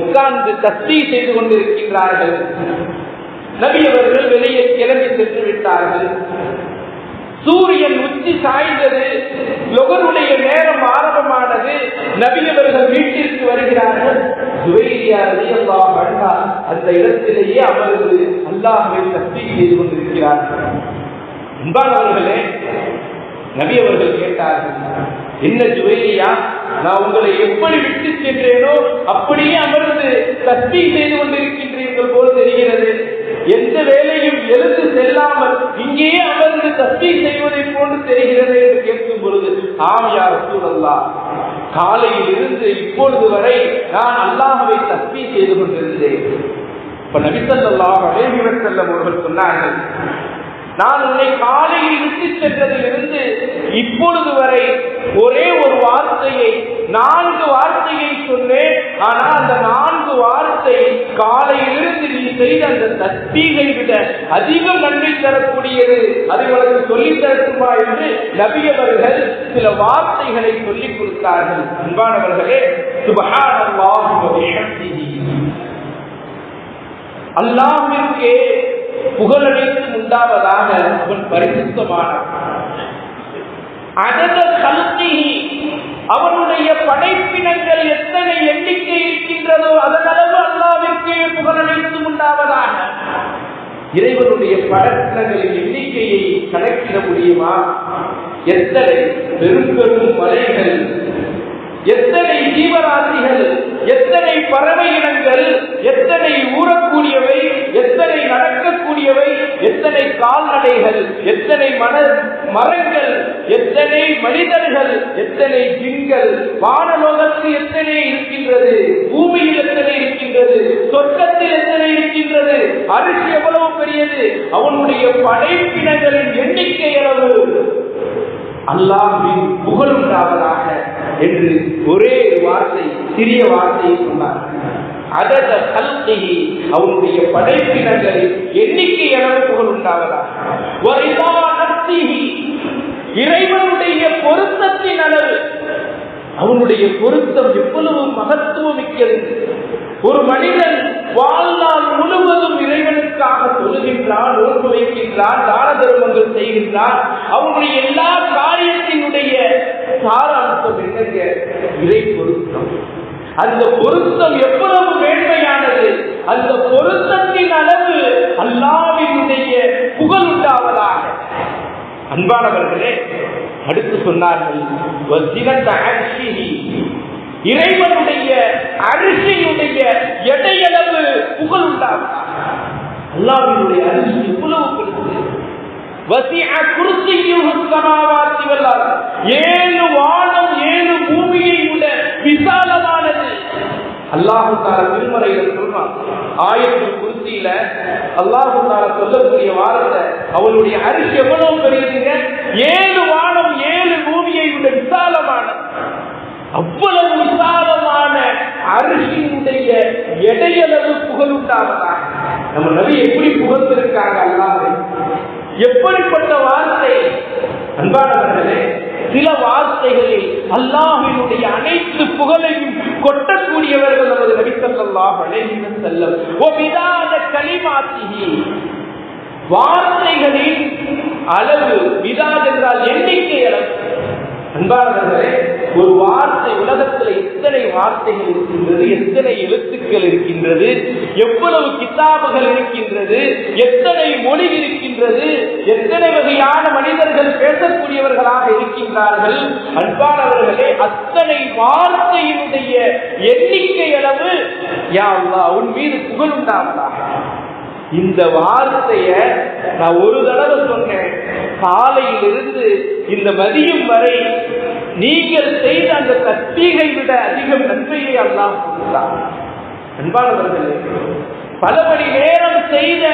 உட்கார்ந்து தஸ்பீஹ் செய்து கொண்டிருக்கின்றார்கள். நபி அவர்கள் வெளியே கிளம்பி சென்று விட்டார்கள். சூரியன் உச்சி சாய்ந்தது. லொகருடைய நேரம் ஆரம்பமானது. நபி அவர்கள் வீட்டிற்கு வருகிறார்கள். ஜுவைரியா ரலியல்லாஹு அன்ஹா அந்த இடத்திலேயே அமர்ந்து அல்லாஹ்வை தஸ்பீஹ் செய்து கொண்டிருக்கிறார்கள். அன்பானவர்களே, நபி அவர்கள் கேட்டார்கள், என்ன ஜுவைரியா, நான் உங்களை எப்படி விட்டு சென்றேனோ அப்படியே அமர்ந்து தஸ்பீஹ் செய்து கொண்டிருக்கின்றீர்கள் போல் தெரிகிறது. எந்த வேலையும் எழுந்து செல்லாமல் இங்கேயே அமர்ந்து தஸ்பீஹ் செய்வதை போன்று தெரிகிறது என்று கேட்கும் பொழுது, ஆம் யா ரசூலல்லாஹ், காலையில் இருந்து இப்பொழுது வரை நான் அல்லாஹ்வை தஸ்பீஹ் செய்து கொண்டிருந்தேன். இப்ப நபி ஸல்லல்லாஹு அலைஹி வஸல்லம் அவர்கள் சொன்னார்கள், நான் உன்னை காலையில் விட்டு சென்றதிலிருந்து இப்பொழுது வரை ஒரே ஒரு வார்த்தையை 4 வார்த்தையை சொன்னேன். ஆனால் அந்த 4 வார்த்தை காலையிலிருந்து நீ செய்த அந்த தஸ்பீஹை விட அதிக நன்மை தரக்கூடியது. அதை உனக்கு சொல்லித் தரட்டுமா என்று நபி அவர்கள் சில வார்த்தைகளை சொல்லிக் கொடுத்தார்கள். அன்பானவர்களே, சுப்ஹானல்லாஹி வ பிஹம்திஹி, அல்லாஹ்விற்கே புகழனைத்து உண்டாவதாக, அவன் பரிசுத்தமானவன். அதத கல்கிஹி, அவனுடைய படைப்பினங்கள் எத்தனை எண்ணிக்கை இருக்கின்றதோ அதனளவு அல்லாஹ்விற்கே புகழனைத்து உண்டாவதாக. இறைவனுடைய படைப்பினங்களின் எண்ணிக்கையை கணக்கிட முடியுமா? எத்தனை பெரும் மலைகள், எத்தனை ஜீவராசிகள், எத்தனை பறவை இனங்கள், எத்தனை ஊறக்கூடியவை, எத்தனை நடக்கக்கூடியவை, எத்தனை கால்நடைகள், எத்தனை மரங்கள், எத்தனை மனிதர்கள், எத்தனை ஜின்கள், வானலோகத்தில் எத்தனை இருக்கின்றது, பூமியில் எத்தனை இருக்கின்றது, சொர்க்கத்தில் எத்தனை இருக்கின்றது, அரிசி எவ்வளவு பெரியது, அவனுடைய படைப்பினங்களின் எண்ணிக்கை அளவு. அல்லாஹ்வின் புகழுண்டாவதாக என்று ஒரே வார்த்தை, சிறிய வார்த்தையை சொன்னார். அதத கல்கிஹி, அவனுடைய படைப்பினங்களின் எண்ணிக்கை அளவு புகழுண்டாவதாக. வரிதா நஃப்ஸிஹி, இறைவனுடைய பொருத்தத்தின் அளவு. அவனுடைய பொருத்தம் எவ்வளவு மகத்துவம் மிக்கது. ஒரு மனிதன் வாழ்நாள் முழுவதும் இறைவனுக்காக தொழுகின்றான், நோன்பு வைக்கின்றான், தான தர்மங்கள் செய்கின்றான். அவனுடைய எல்லா காரியத்தினுடைய சாராம்சம் என்னங்க? இறை பொருத்தம். அந்த பொருத்தம் எவ்வளவு மேன்மையானது. அந்த பொருத்தத்தின் அளவு அல்லாஹ்வினுடைய புகழ் உண்டாவதாக. அன்பானவர்களே, அடுத்து சொன்னார்கள், இறைவனுடைய அரிசியுடைய எடையளவு புகழ் உண்டாவதாக. அல்லாஹ்வினுடைய அரிசி எவ்வளவு பெருசு. வசிஅ குர்சியுஹு ஸமாவாத்தி வல் அர்த், 7 வானம் 7 பூமியை விட விசாலமானது. அல்லாஹ் தஆலா திருமறையில் சொல்றான், ஆயத்துல் குர்சியில அல்லாஹ் தஆலா சொல்லக்கூடிய வார்த்தை, அவனுடைய அரிசி எவ்வளவு பெரியதுங்க? 7 வானம் 7 பூமியை விட விசாலமானது. அவ்வளவு விசாலமான அரிசியினுடைய எடையளவு புகழ் உண்டாவதாக. நம்ம நபி எப்படி புகழ்ந்திருக்காங்க அல்லாஹ்வை, எப்படிப்பட்ட வார்த்தை. அன்பானவர்களே, சில வார்த்தைகளில் அல்லாஹ்வினுடைய அனைத்து புகழையும் கொட்டக்கூடியவர்கள் நமது நபி ஸல்லல்லாஹு அலைஹி வஸல்லம். வ மிதாத கலிமாத்திஹி, வார்த்தைகளின் அளவு, மிதாத் என்றால் எண்ணிக்கை அளவு. அன்பானவர்களே, ஒரு வார்த்தை, உலகத்தில் எத்தனை வார்த்தைகள் இருக்கின்றது, எத்தனை எழுத்துக்கள் இருக்கின்றது, எவ்வளவு கிதாபுகள் இருக்கின்றது, எத்தனை மொழி இருக்கின்றது, எத்தனை வகையான மனிதர்கள் பேசக்கூடியவர்களாக இருக்கின்றார்கள். அன்பானவர்களே, அத்தனை வார்த்தையினுடைய எண்ணிக்கை அளவு யா அல்லாஹ் உன் மீது புகழ் உண்டாவதாக. இந்த வார்த்தைய நான் ஒரு தடவை சொன்னேன், காலையிலிருந்து இந்த மதியம் வரை நீங்கள் செய்த அந்த தஸ்பீகை விட அதிக நன்மையை அல்லாஹ் கொடுத்தார். அன்பானவர்களே, பல மணி நேரம் செய்த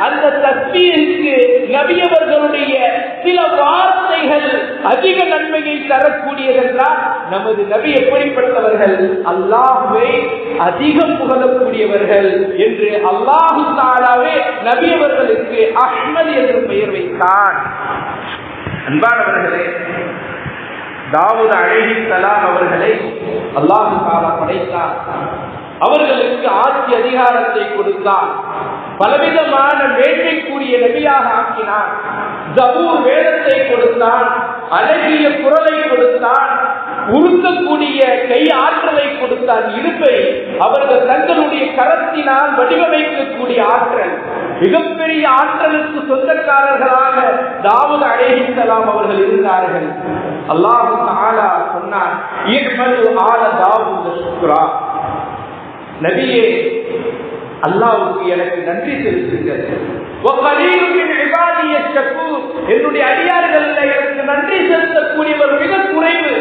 அந்த தஸ்பீஹுக்கு நபியவர்களுடைய சில வார்த்தைகள் அதிக நன்மையை தரக்கூடியதென்றால், நமது நபி எப்படிப்பட்டவர்கள், அல்லாஹ்வை அதிகம் புகழக்கூடியவர்கள் என்று அல்லாஹு தஆலாவே நபியவர்களுக்கு அஹ்மத் என்று பெயர் வைத்தான். அன்பானவர்களே, தாவூத் அலைஹிஸ்ஸலாம் அவர்களை அல்லாஹ் தஆலா படைத்தார். அவர்களுக்கு ஆட்சி அதிகாரத்தை கொடுத்தார். பலவிதமான வேட்டைக்குரிய நபியாக ஆக்கினார். ஜபூர் வேதத்தை கொடுத்தான், அழகிய குரலை கொடுத்தான், உருக்கக்கூடிய கை ஆற்றலை கொடுத்தான். இடுப்பை அவர்கள் தங்களுடைய கரத்தினால் வடிவமைக்கக்கூடிய ஆற்றல், மிகப்பெரிய ஆற்றலுக்கு சொந்தக்காரர்களாக தாவூத் அலைஹிஸ்ஸலாம் அவர்கள் இருந்தார்கள். அல்லாஹ் தஆலா சொன்னார், இஹ்மது ஆல தாவூத் ஷுக்ரா, நபியே அல்லாஹ்வுக்கு எனக்கு நன்றி செலுத்துங்கள். என்னுடைய அடியார்கள் எனக்கு நன்றி செலுத்தக்கூடியவர் மிக குறைவு.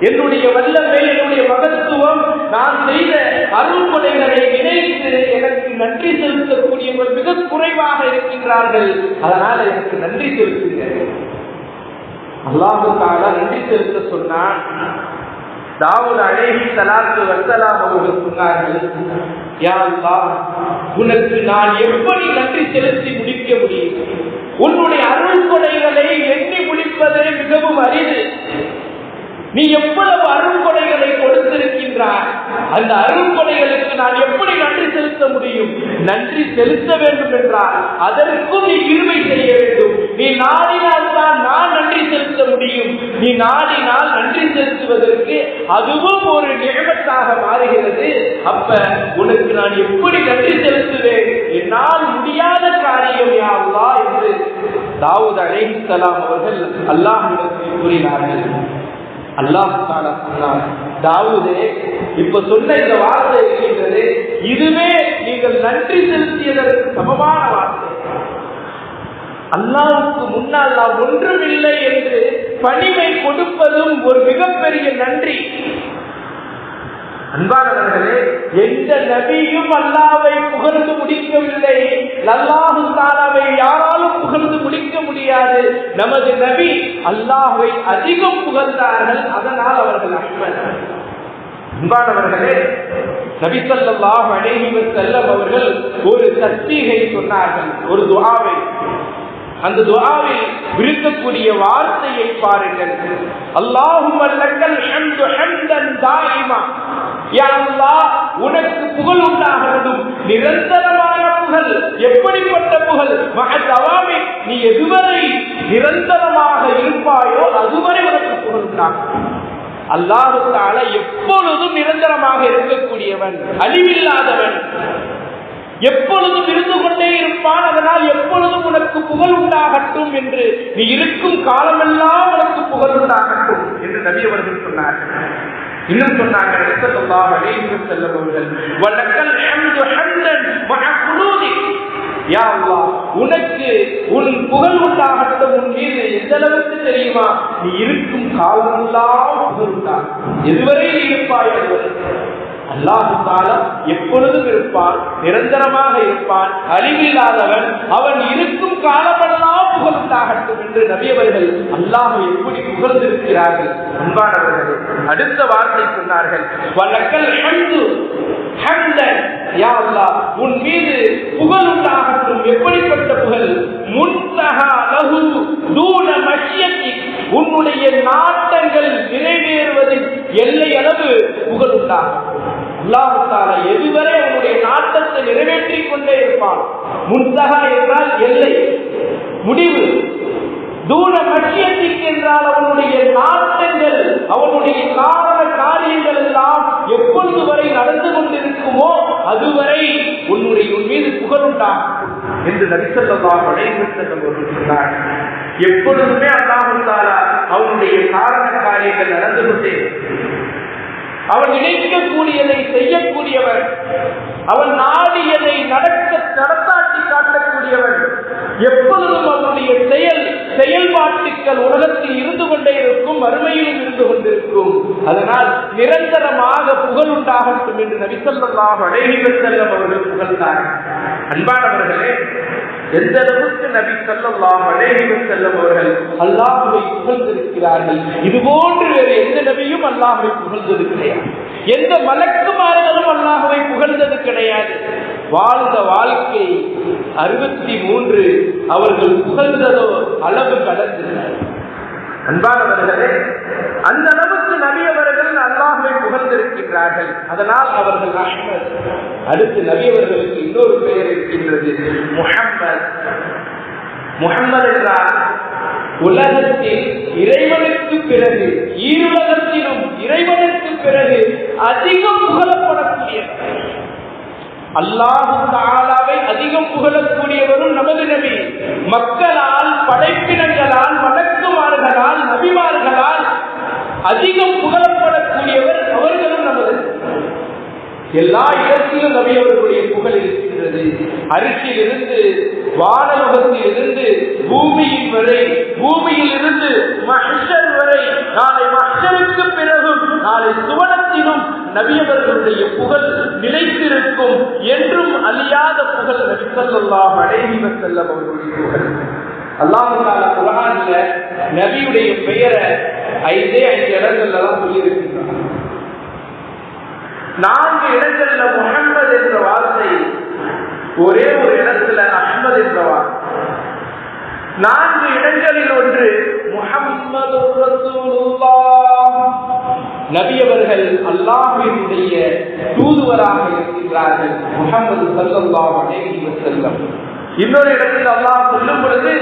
என்னுடைய வல்லமை, என்னுடைய மகத்துவம், நான் செய்த அருள்கொடைகளை நினைத்து எனக்கு நன்றி செலுத்தக்கூடியவர் மிக குறைவாக இருக்கின்றார்கள். அதனால் எனக்கு நன்றி செலுத்துங்கள். அல்லாஹ் தஆலா நன்றி செலுத்த சொன்னான். தாவூத் அலைஹிஸ்ஸலாத்து வஸ்ஸலாம் அவர்கள் சொன்னார்கள், யா அல்லாஹ், உனக்கு நான் எப்படி நன்றி செலுத்தி முடிக்க முடியும்? உன்னுடைய அருள் கொடைகளை எண்ணி முடிப்பதே மிகவும் அரிது. நீ எவ்வளவு அருள் கொடைகளை கொடுத்திருக்கின்றாய், அந்த அருள் கொடைகளுக்கு நான் எப்படி நன்றி செலுத்த முடியும்? நன்றி செலுத்த வேண்டும் என்றால் அதற்கும் நீ கிருபை செய்ய வேண்டும். நீ நாடினால் தான் நான் நன்றி செலுத்த முடியும். நீ நாடினால் நன்றி செலுத்துவதற்கு அதுவும் ஒரு நியமத்தாக மாறுகிறது. அப்ப உனக்கு நான் எப்படி நன்றி செலுத்துவேன்? என்னால் முடியாத காரியம் யா அல்லாஹ் என்று தாவூத் அலைஹிஸ்ஸலாம் அவர்கள் அல்லாஹ்விடத்தில் கூறினார்கள். அல்லாஹ் தஆலா சொன்னார், தாவூதே, இப்ப சொன்ன இந்த வார்த்தை இருக்கின்றது, இதுவே நீங்கள் நன்றி செலுத்தியதற்கு சமமான வார்த்தை. அல்லாஹ்வுக்கு முன்னால் நாம் ஒன்றுமில்லை என்று பணிவை கொடுப்பதும் ஒரு மிகப்பெரிய நன்றி. அன்பானவர்களே, எந்த நபியும் அல்லாஹ்வை புகழ்ந்து முடிக்கவில்லை. அல்லாஹ் தஆலாவை யாராலும் புகழ்ந்து முடிக்க முடியாது. நமது நபி அல்லாஹ்வை அதிகம் புகழ்ந்தார்கள். அதனால் அவர்கள் அஹ்மத். அன்பானவர்களே, நபி ஸல்லல்லாஹு அலைஹி வஸல்லம் அவர்கள் ஒரு தஸ்பீஹை சொன்னார்கள், ஒரு துஆவை. அந்த துஆவில் இருக்கக்கூடிய வார்த்தையை பாருங்கள். அல்லாஹும்ம லக்கல் ஹம்து ஹம்தன் தாயிமா, யா அல்லாஹ், உனக்கு புகழ் உண்டாகட்டும், நிரந்தரமான புகழ். எப்படிப்பட்ட புகழ்? மஹதவாமி, நீ எதுவரை நிரந்தரமாக இருப்பாயோ அதுவரை உனக்கு புகழ் உண்டாகட்டும். அல்லாஹ் தஆலா எப்பொழுதும் நிரந்தரமாக இருக்கக்கூடியவன், அழிவில்லாதவன், எப்பொழுதும் இருந்து கொண்டே இருப்பான். அதனால் எப்பொழுதும் உனக்கு புகழ் உண்டாகட்டும் என்று, நீ இருக்கும் காலமெல்லாம் உனக்கு புகழ் உண்டாகட்டும் என்று நபி அவர்கள் சொன்னார்கள். இன்னும் சொன்னாங்க, ஸல்லல்லாஹு அலைஹி வஸல்லம் அவர்கள், வலக்கல் ஹம்து ஹம்தன் மஅ குலூதி, யா அல்லாஹ், உனக்கு உன் புகழ் உண்டாகட்டும் உன் மீது எந்த அளவுக்கு தெரியுமா? நீ இருக்கும் காலமெல்லாம் புகழ் உண்டாகட்டும். எதுவரை நீ இருப்பாய் அதுவரை. அல்லாஹ் தஆலா எப்பொழுதும் இருப்பான், நிரந்தரமாக இருப்பான், அழிவில்லாதவன். அவன் இருக்கும் காலமெல்லாம் புகழ்ந்தாகட்டும் என்று நபியவர்கள் அல்லாஹ்வை எப்படி புகழ்ந்திருக்கிறார்கள். அன்பானவர்களே, அடுத்த வார்த்தை சொன்னார்கள், வலக்கல் ஹம்து ஹம்தன் யா அல்லாஹ் உன் மீது புகழ் உண்டாகட்டும். எப்படிப்பட்ட புகழ்? முன்தஹா லஹு தூன மஷ்யத்தி, உன்னுடைய நாட்டங்கள் நிறைவேறுவதில் எல்லை அளவு புகழ் உண்டாகட்டும். அல்லாஹ் தஆலா எதுவரை அவனுடைய நாட்டத்தை நிறைவேற்றிக் கொண்டே இருப்பான். முன்தஹா என்றால் எல்லை, முடிவு. தூர மட்சியத்திற்கு என்றால் அவனுடைய நாட்டங்கள், அவனுடைய காரண காரியங்கள் எல்லாம் எப்பொழுது வரை நடந்து கொண்டிருக்குமோ அதுவரை உன்னுடைய உன் மீது புகழுண்டாகும் என்று நபி ஸல்லல்லாஹு அலைஹி வஸல்லம் அவர்கள் சொன்னார். எப்பொழுதுமே அல்லாஹ் தஆலா அவனுடைய காரண காரியங்கள் நடந்து கொண்டே, அவன் நினைக்கக்கூடியதை செய்யக்கூடியவன், அவன் நாடியதை நடத்தாட்டி காட்டக்கூடியவன். எப்பொழுதும் அவனுடைய செயல்பாட்டுக்கள் உலகத்தில் இருந்து கொண்டே இருக்கும், மறுமையிலும் இருந்து கொண்டிருக்கும். அதனால் நிரந்தரமாக புகழ் உண்டாகட்டும் என்று நபி ஸல்லல்லாஹு அலைஹி வஸல்லம் அவர்கள் புகழ்ந்தார்கள். அன்பானவர்களே, எந்த அளவுக்கு நபி ஸல்லல்லாஹு அலைஹி வஸல்லம் அவர்கள் அல்லாஹ்வை புகழ்ந்திருக்கிறார்கள், இதுபோன்று வேறு எந்த நபியும் அல்லாஹ்வை புகழ்ந்தது கிடையாது. எந்த மலக்குமார்களும் அல்லாஹ்வை புகழ்ந்தது கிடையாது. வாழ்ந்த வாழ்க்கை 63 அவர்கள் புகழ்ந்ததோ அளவு கடந்தனர். அன்பானவர்களே, அந்த அளவுக்கு நபி அவர்கள் அல்லாஹ்வை புகழ்ந்திருக்கின்றார்கள். அதனால் அவர்கள் அஹ்மத். அடுத்து நபி அவர்களுக்கு இன்னொரு பெயர் இருக்கின்றது, முஹம்மத். முஹம்மது என்றால் உலகத்தில் இறைவனுக்கு பிறகு, ஈருலகத்திலும் இறைவனுக்கு பிறகு அதிகம் புகழப்படக்கூடியவர், அல்லாஹ் தஆலாவை அதிகம் புகழக்கூடியவரும் நமது நபி. மக்களால், படைப்பினங்களால், மலக்குமார்களால், நபிமார்களால் அதிகம் புகழப்படக்கூடியவர் அவர்களும் நமது. எல்லா இடத்திலும் நபி அவர்களுடைய புகழ் இருக்கின்றது. அரிசியில் இருந்து, வானலோகத்தில் இருந்து, பூமியின் வரை, பூமியில் இருந்து மஹ்ஷர் வரை, நாளை மஹ்ஷருக்கு பிறகும் நாளை சுவனத்திலும் நபியவர்களுடைய புகழ் நிலைத்திருக்கும். என்றும் அழியாத புகழ் நபி ஸல்லல்லாஹு அலைஹி வஸல்லம் அவர்களுடைய புகழ். அல்லாஹ் தஆலா குர்ஆன்ல நபியுடைய பெயரை 5 இடங்கள்ல தான் சொல்லி இருக்கின்றார். 4 இடங்கள்ல முஹம்மது என்ற வார்த்தை, ஒரே ஒரு இடத்துல அஹ்மத் என்ற வார்த்தை. 4 இடங்களில் ஒன்று முஹம்மது ரசூலுல்லாஹ், நபி அவர்கள் அல்லாஹ்வினுடைய தூதுவராக இருக்கின்றார்கள், முஹம்மது ஸல்லல்லாஹு அலைஹி வஸல்லம். இன்னொரு இடத்தில் அல்லாஹ் சொல்லும் பொழுது,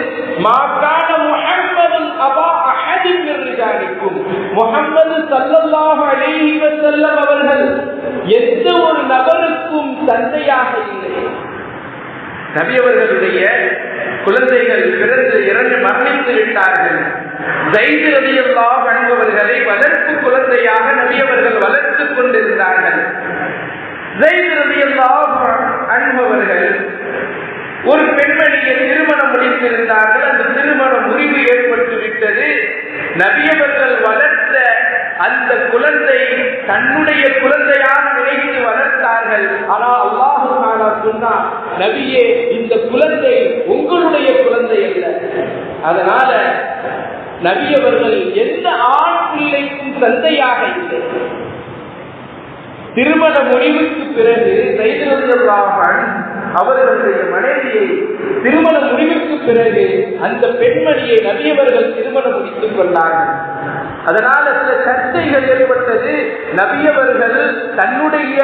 மா கான முஹம்மதுன் அபா அஹதின் மின் ரிஜாலிக்கும், முஹம்மது ஸல்லல்லாஹு அலைஹி வஸல்லம் அவர்கள் எந்த ஒரு நபருக்கும் தந்தையாக இல்லை. நபி அவர்களுடைய குழந்தைகள் பிறந்து மரணித்து விட்டார்கள். ஸைத் ரலியல்லாஹு அன்ஹு அவர்களை வளர்ப்பு குழந்தையாக நபி அவர்கள் வளர்த்துக் கொண்டிருந்தார்கள். ஸைத் ரலியல்லாஹு அன்ஹு அவர்கள் ஒரு பெண்மணியை திருமணம் முடித்திருந்தார்கள். அந்த திருமண முறிவு ஏற்பட்டு விட்டது. நபி அவர்கள் வளர்த்த அந்த குழந்தை தன்னுடைய குழந்தையாக நினைத்து வளர்த்தார்கள். ஆனால் அல்லாஹ் தஆலா சொன்னார், நபியே, இந்த குழந்தை உங்களுடைய குழந்தை அல்ல. அதனால நபி அவர்கள் எந்த ஆண் பிள்ளைக்கும் தந்தையாக இல்லை. திருமண முடிவுக்கு பிறகு ஸைத் ரலியல்லாஹு அன்ஹு அவர்களுடைய மனைவியை, திருமண முடிவுக்கு பிறகு அந்த பெண்மணியை நபி அவர்கள் திருமணம் முடித்துக் கொண்டார்கள். அதனால சில சர்ச்சைகள் ஏற்பட்டது. நபி அவர்கள் தன்னுடைய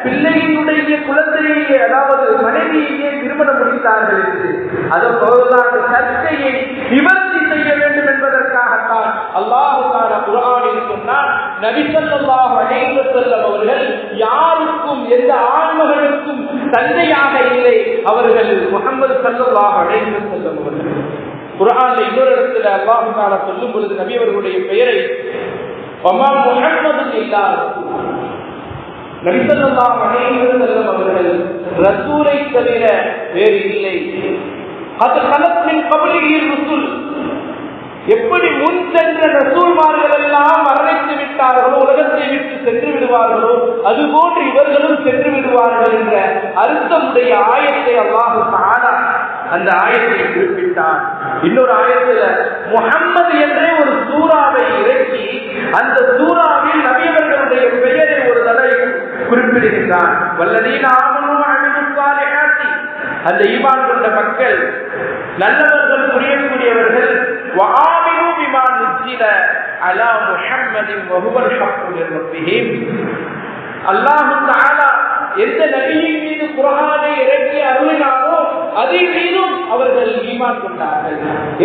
பிள்ளையினுடைய குழந்தையை, அதாவது மனைவியையே திருமணம் முடித்தார்கள் என்று. அதற்கான சர்ச்சையை நிவர்த்தி செய்ய வேண்டும் என்பதற்காகத்தான் அல்லாஹ் தஆலா குர்ஆனில் சொன்னார், நபி ஸல்லல்லாஹு அலைஹி வஸல்லம் அவர்கள் யாருக்கும், எந்த ஆண்மகனுக்கும் தந்தையாக இல்லை. அவர்கள் முஹம்மது ஸல்லல்லாஹு அலைஹி வஸல்லம் அவர்கள். குர்ஆன்ல இன்னொரு இடத்துல அல்லாஹ் தஆலா சொல்லும் பொழுது நபி அவர்களுடைய பெயரை வமா முஹம்மது இல்லா ரசூல், நபி ஸல்லல்லாஹு அலைஹி வஸல்லம் அவர்கள் ரசூலை தவிர வேறு இல்லை. அது கலத்தின் கபலியில் ரசூல், எப்படி முன் சென்ற ரசூல்மார்கள் எல்லாம் மரணித்து விட்டார்களோ, உலகத்தை விட்டு சென்று விடுவார்களோ, அதுபோன்று இவர்களும் சென்று விடுவார்கள் என்ற அர்த்தமுடைய ஆயத்தை அல்லாஹ் தஆலா அந்த ஆயத்தை குறிப்பிட்டார். இன்னொரு ஆயத்தில் முஹம்மது என்றே ஒரு சூறாவை இறக்கி அந்த சூறாவில் நபி அவர்களுடைய பெயரை ஒரு தடவை குறிப்பிடுகின்றான். வல்லதீன ஆமனூ வ அமிலுஸ் ஸாலிஹாத்தி, அந்த ஈமான் கொண்ட மக்கள், நல்லவர்கள், புரியக்கூடியவர்கள், வ ஆமினூ பிமா நுஸ்ஸில அலா முஹம்மதின் வ ஹுவல் ஹக்கு மின் ரப்பிஹிம், அல்லாஹ் தஆலா எந்த நபியின் மீது குர்ஆனை இறக்கி அருளினாரோ அதன் மீதும் அவர்கள் ஈமான் கொண்டார்கள்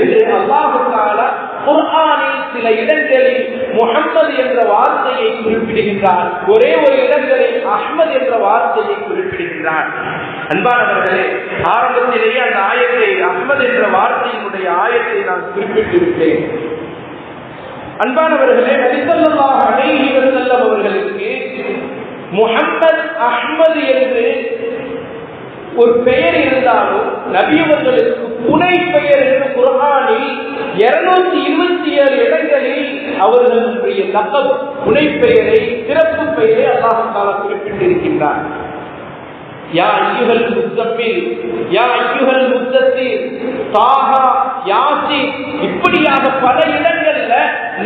என்று அல்லாஹ் தஆலா குர்ஆனில் சில இடங்களில் முஹம்மது என்ற வார்த்தையை குறிப்பிடுகின்றார். ஒரே ஒரு இடங்களில் அஹ்மத் என்ற வார்த்தையை குறிப்பிடுகின்றார். அன்பானவர்களே, ஆரம்பத்திலேயே அந்த ஆயத்தை, அஹ்மத் என்ற வார்த்தையினுடைய ஆயத்தை நான் குறிப்பிட்டிருக்கிறேன். அன்பானவர்களே, நபி ஸல்லல்லாஹு அலைஹி வஸல்லம் அவர்களுக்கு முஹம்மது, அஹ்மது என்று ஒரு பெயர் இருந்தாலும் நபியவர்களுக்கு புனை பெயர் என்று குர்ஆனில் 227 இடங்களில் அவர்களுடைய லகப், புனை பெயரை, சிறப்பு பெயரை அல்லாஹ் தஆலா குறிப்பிட்டிருக்கின்றார். யா அய்யுஹல் முஸம்மில், யா அய்யுஹல் முத்தஸிர், தாஹா, யாசீன், இப்படியாக பல இடங்கள்ல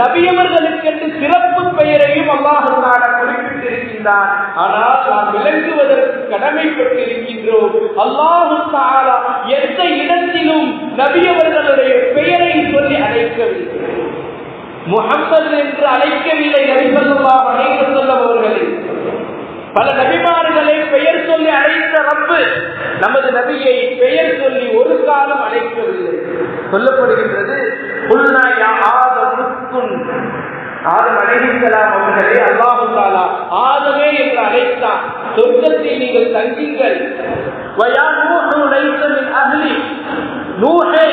நபியவர்களுக்கு என்று சிறப்பு பெயரையும் அல்லாஹ் தஆலா குறிப்பிட்டிருக்கின்றார். ஆனால் நாம் விளங்குவதற்கு கடமைப்பட்டிருக்கின்றோம். அல்லாஹ் தஆலா எந்த இடத்திலும் நபியவர்களுடைய பெயரை சொல்லி அழைக்கவில்லை, முஹம்மது என்று அழைக்கவில்லை. நபி ஸல்லல்லாஹு அலைஹி வஸல்லம் அவர்களை பல நபிமார்களை பெயர் சொல்லி அழைத்த ரப்பு நமது நபியை பெயர் சொல்லி ஒரு காலம் அழைக்கவில்லை. சொல்லப்படுகின்றது, குல்னா யா ஆதம் உஸ்குன், ஆதம் அலைஹிஸ்ஸலாம் அவர்களை அல்லாஹ் தஆலா ஆதமே என்று அழைத்தார். சொர்க்கத்தில் நீங்கள் தங்குங்கள். வயா நூஹு லைஸ மின் அஹ்லி, நூஹே,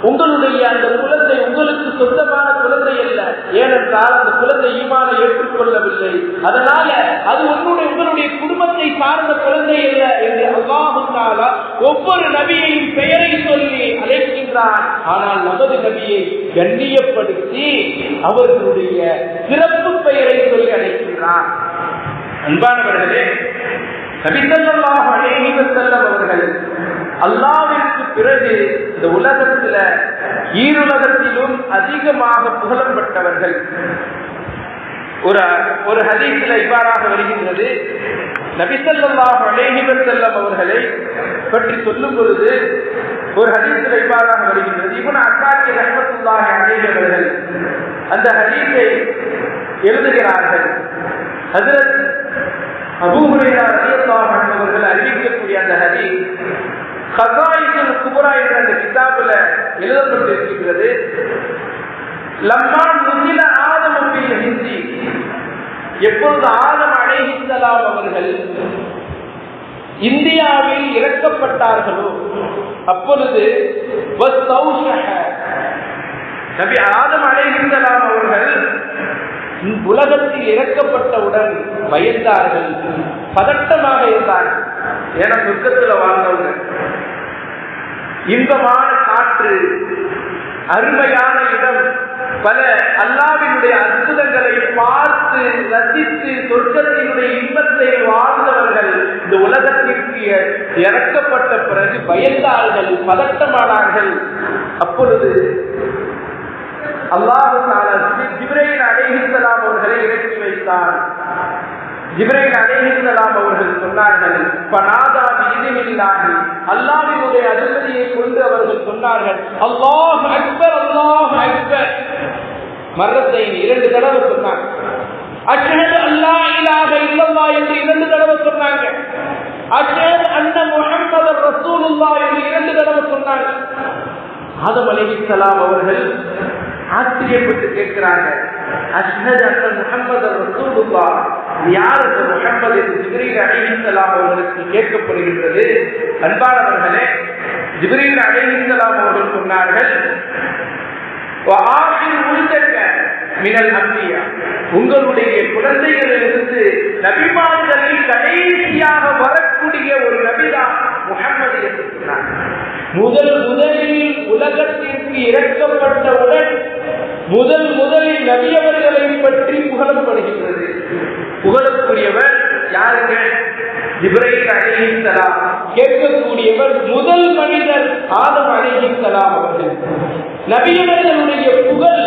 உங்களுடைய அந்த குழந்தை உங்களுக்கு சொந்தமான குழந்தை அல்ல. ஏனென்றால் அந்த குழந்தை ஈமானை ஏற்றுக்கொள்ளவில்லை, அதனால அது உங்களுடைய குடும்பத்தை சார்ந்த குழந்தை அல்ல என்று அல்லாஹ் தஆலா ஒவ்வொரு நபியையும் பெயரை சொல்லி அழைக்கின்றான். ஆனால் நமது நபியை கண்ணியப்படுத்தி அவர்களுடைய சிறப்பு பெயரை சொல்லி அழைக்கின்றான். அன்பானவர்களே, நபி ஸல்லல்லாஹு அலைஹி வஸல்லம் அவர்கள் அல்லாஹ்விற்கு பிறகு இந்த உலகத்தில் ஈருலகத்திலும் அதிகமாக புகழப்பட்டவர்கள். ஒரு ஹதீஸில் இவ்வாறாக வருகின்றது, நபி ஸல்லல்லாஹு அலைஹி வஸல்லம் அவர்களை பற்றி சொல்லும் பொழுது ஒரு ஹதீஸில் இவ்வாறாக வருகின்றது. இப்னு அஸ்ஸாக்கி ரஹ்மத்துல்லாஹி அலைஹி அவர்கள் அந்த ஹதீஸை எழுதுகிறார்கள். ஹஜ்ரத் அபூ ஹுரைரா ரலியல்லாஹு அன்ஹு அவர்கள் அறிவிக்கக்கூடிய அந்த ஹதீஸ் கஸாயிதுல் குப்ரா என்ற அந்த கிதாபில் எழுதப்பட்டிருக்கிறது. லம்மா நுஸில ஆதமு ஃபில் ஹிந்தி, எப்பொழுது ஆதம் அலைஹிஸ்ஸலாம் அவர்கள் இந்தியாவில் இறக்கப்பட்டார்களோ அப்பொழுது நபி ஆதம் அலைஹிஸ்ஸலாம் அவர்கள் உலகத்தில் இறக்கப்பட்டவுடன் பயந்தார்கள், பதட்டமாக இருந்தார்கள். ஏன்னா சொர்க்கத்தில் வாழ்ந்தவங்க, இன்பமான காற்று, அருமையான இடம், பல அல்லாஹ்வினுடைய அற்புதங்களை பார்த்து ரசித்து சொர்க்கத்தினுடைய இன்பத்தை வாழ்ந்தவர்கள் இந்த உலகத்திற்கு இறக்கப்பட்ட பிறகு பயந்தார்கள், பதட்டமானார்கள். அப்பொழுது அல்லாஹ் தஆலா ஜிப்ரீல் அலைஹிஸ்ஸலாம் அவர்களை இறக்கி வைத்தார். ஜிப்ரீல் அலைஹிஸ்ஸலாம் அவர்கள் சொன்னார்கள், ஃபனாதா பிஇذنில்லாஹி, அல்லாஹ்வினுடைய அனுமதியை கொண்டு அவர்கள் சொன்னார்கள், அல்லாஹ் அக்பர், அல்லாஹ் அக்பர். மர்ரத்தைன் 2 தடவை சொன்னாங்க. அஷ்ஹது அல்லா இலாஹ இல்லல்லாஹ் என்று 2 தடவை சொன்னாங்க. அஷ்ஹது அன்ன முஹம்மதர் ரசூலுல்லாஹ் என்று 2 தடவை சொன்னாங்க. ஆதம் அலைஹிஸ்ஸலாம் அவர்கள் ஆச்சரியப்பட்டு கேட்கிறாங்க, அஷ்ஹது அன்ன முஹம்மதர் ரசூலுல்லாஹ், யார் அந்த முஹம்மது என்று ஜிப்ரீல் அலைஹிஸ்ஸலாம் அவர்களுக்கு கேட்கப்படுகின்றது. அன்பானவர்களே, ஜிப்ரீல் அலைஹிஸ்ஸலாம் அவர்கள் சொன்னார்கள், உங்களுடைய குழந்தைகளிலிருந்து நபிமார்களில் கடைசியாக வரக்கூடிய ஒரு நபிதான் முஹம்மது என்று சொன்னார். முதலில் உலகத்திற்கு இறக்கப்பட்டவுடன் முதலில் நபியவர்களை பற்றி புகழப்படுகின்றது. புகழக்கூடியவர் யாருங்க? ஜிப்ரீல் அலைஹிஸ்ஸலாம். கேட்கக்கூடியவர் முதல் மனிதர் ஆதம் அலைஹிஸ்ஸலாம் அவர்கள். நபியவர்களுடைய புகழ்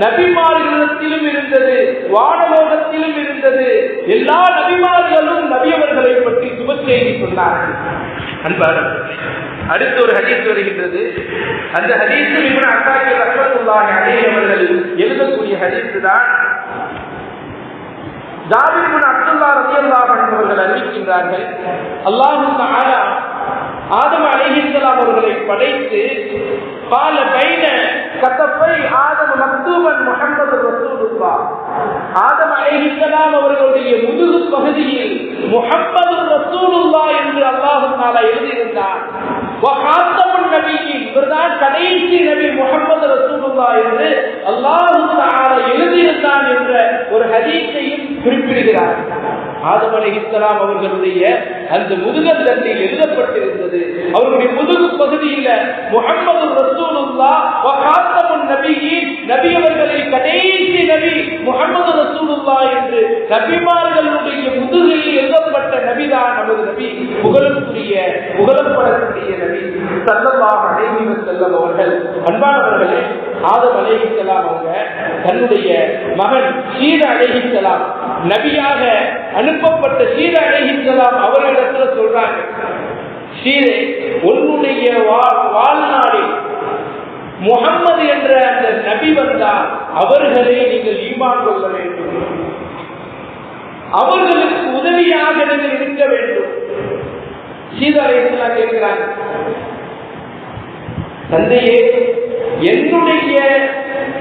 நபிமார்களிடத்திலும் இருந்தது, வானலோகத்திலும் இருந்தது. இருந்தது. எல்லா நபிமார்களும் நபியவர்களை பற்றி சுப செய்தி சொன்னார்கள். அன்பானவர்களே, அடுத்து ஒரு ஹதீஸ் வருகின்றது. அந்த ஹதீஸ் இப்னு அத்தாஹிர் ரஹ்மத்துல்லாஹி அலைஹி அவர்கள் எழுதக்கூடிய ஹதீஸ் தான். ஜாபிர் இப்னு அப்துல்லாஹ் ரலியல்லாஹு அன்ஹு அவர்கள் அறிவிக்கின்றார்கள், அல்லாஹ் தஆலா ஆதம் அலைஹிஸ்ஸலாம் அவர்களை படைத்து قال بين كتفي آدم مكتوبا محمد رسول الله. ஆதம் அலைஹிஸ்ஸலாம் அவர்களுடைய முதுகு பகுதியில் முஹம்மது ரசூலுல்லாஹ் என்று அல்லாஹ் தஆலா எழுதியிருந்தார். வஹாத்தமுன் நபியின், இவர்தான் கடைசி நபி முஹம்மது ரசூலுல்லாஹ் என்று அல்லாஹ் தஆலா எழுதியிருந்தான் என்ற ஒரு ஹதீஸையும் குறிப்பிடுகிறார். ஆதம் அலைஹிஸ்ஸலாம் அவர்களுடைய அந்த முதுகத்தண்டில் எழுதப்பட்டிருந்தது, அவர்களுடைய முதுகு பகுதியில் முஹம்மது ரசூலுல்லாஹ் வ காத்தமுன் நபியின், நபி அவர்களில் கடைசி நபி முஹம்மது ரசூலுல்லாஹ் என்று நபிமார்களுடைய முதுகில் எழுதப்பட்ட நபிதான் நமது நபி, புகழப்படக்கூடிய நபி ஸல்லல்லாஹு அலைஹி வஸல்லம் அவர்கள். அன்பானவர்களே, ஆதம் அலைஹிஸ்ஸலாம் அவங்க தன்னுடைய மகன் ஷீத் அலைஹிஸ்ஸலாம், நபியாக அனுப்பப்பட்ட ஷீத் அலைஹிஸ்ஸலாம் அவர்களிடத்துல சொல்றாங்க, ஷீரே, உன்னுடைய வாழ்நாளில் முஹம்மது என்ற அந்த நபி வந்தால் அவர்களை நீங்கள் ஈமான் கொள்ள வேண்டும், அவர்களுக்கு உதவியாக நீங்கள் இருக்க வேண்டும். ஷீத் அலைஹிஸ்ஸலாம் கேட்கிறாங்க, தந்தையே,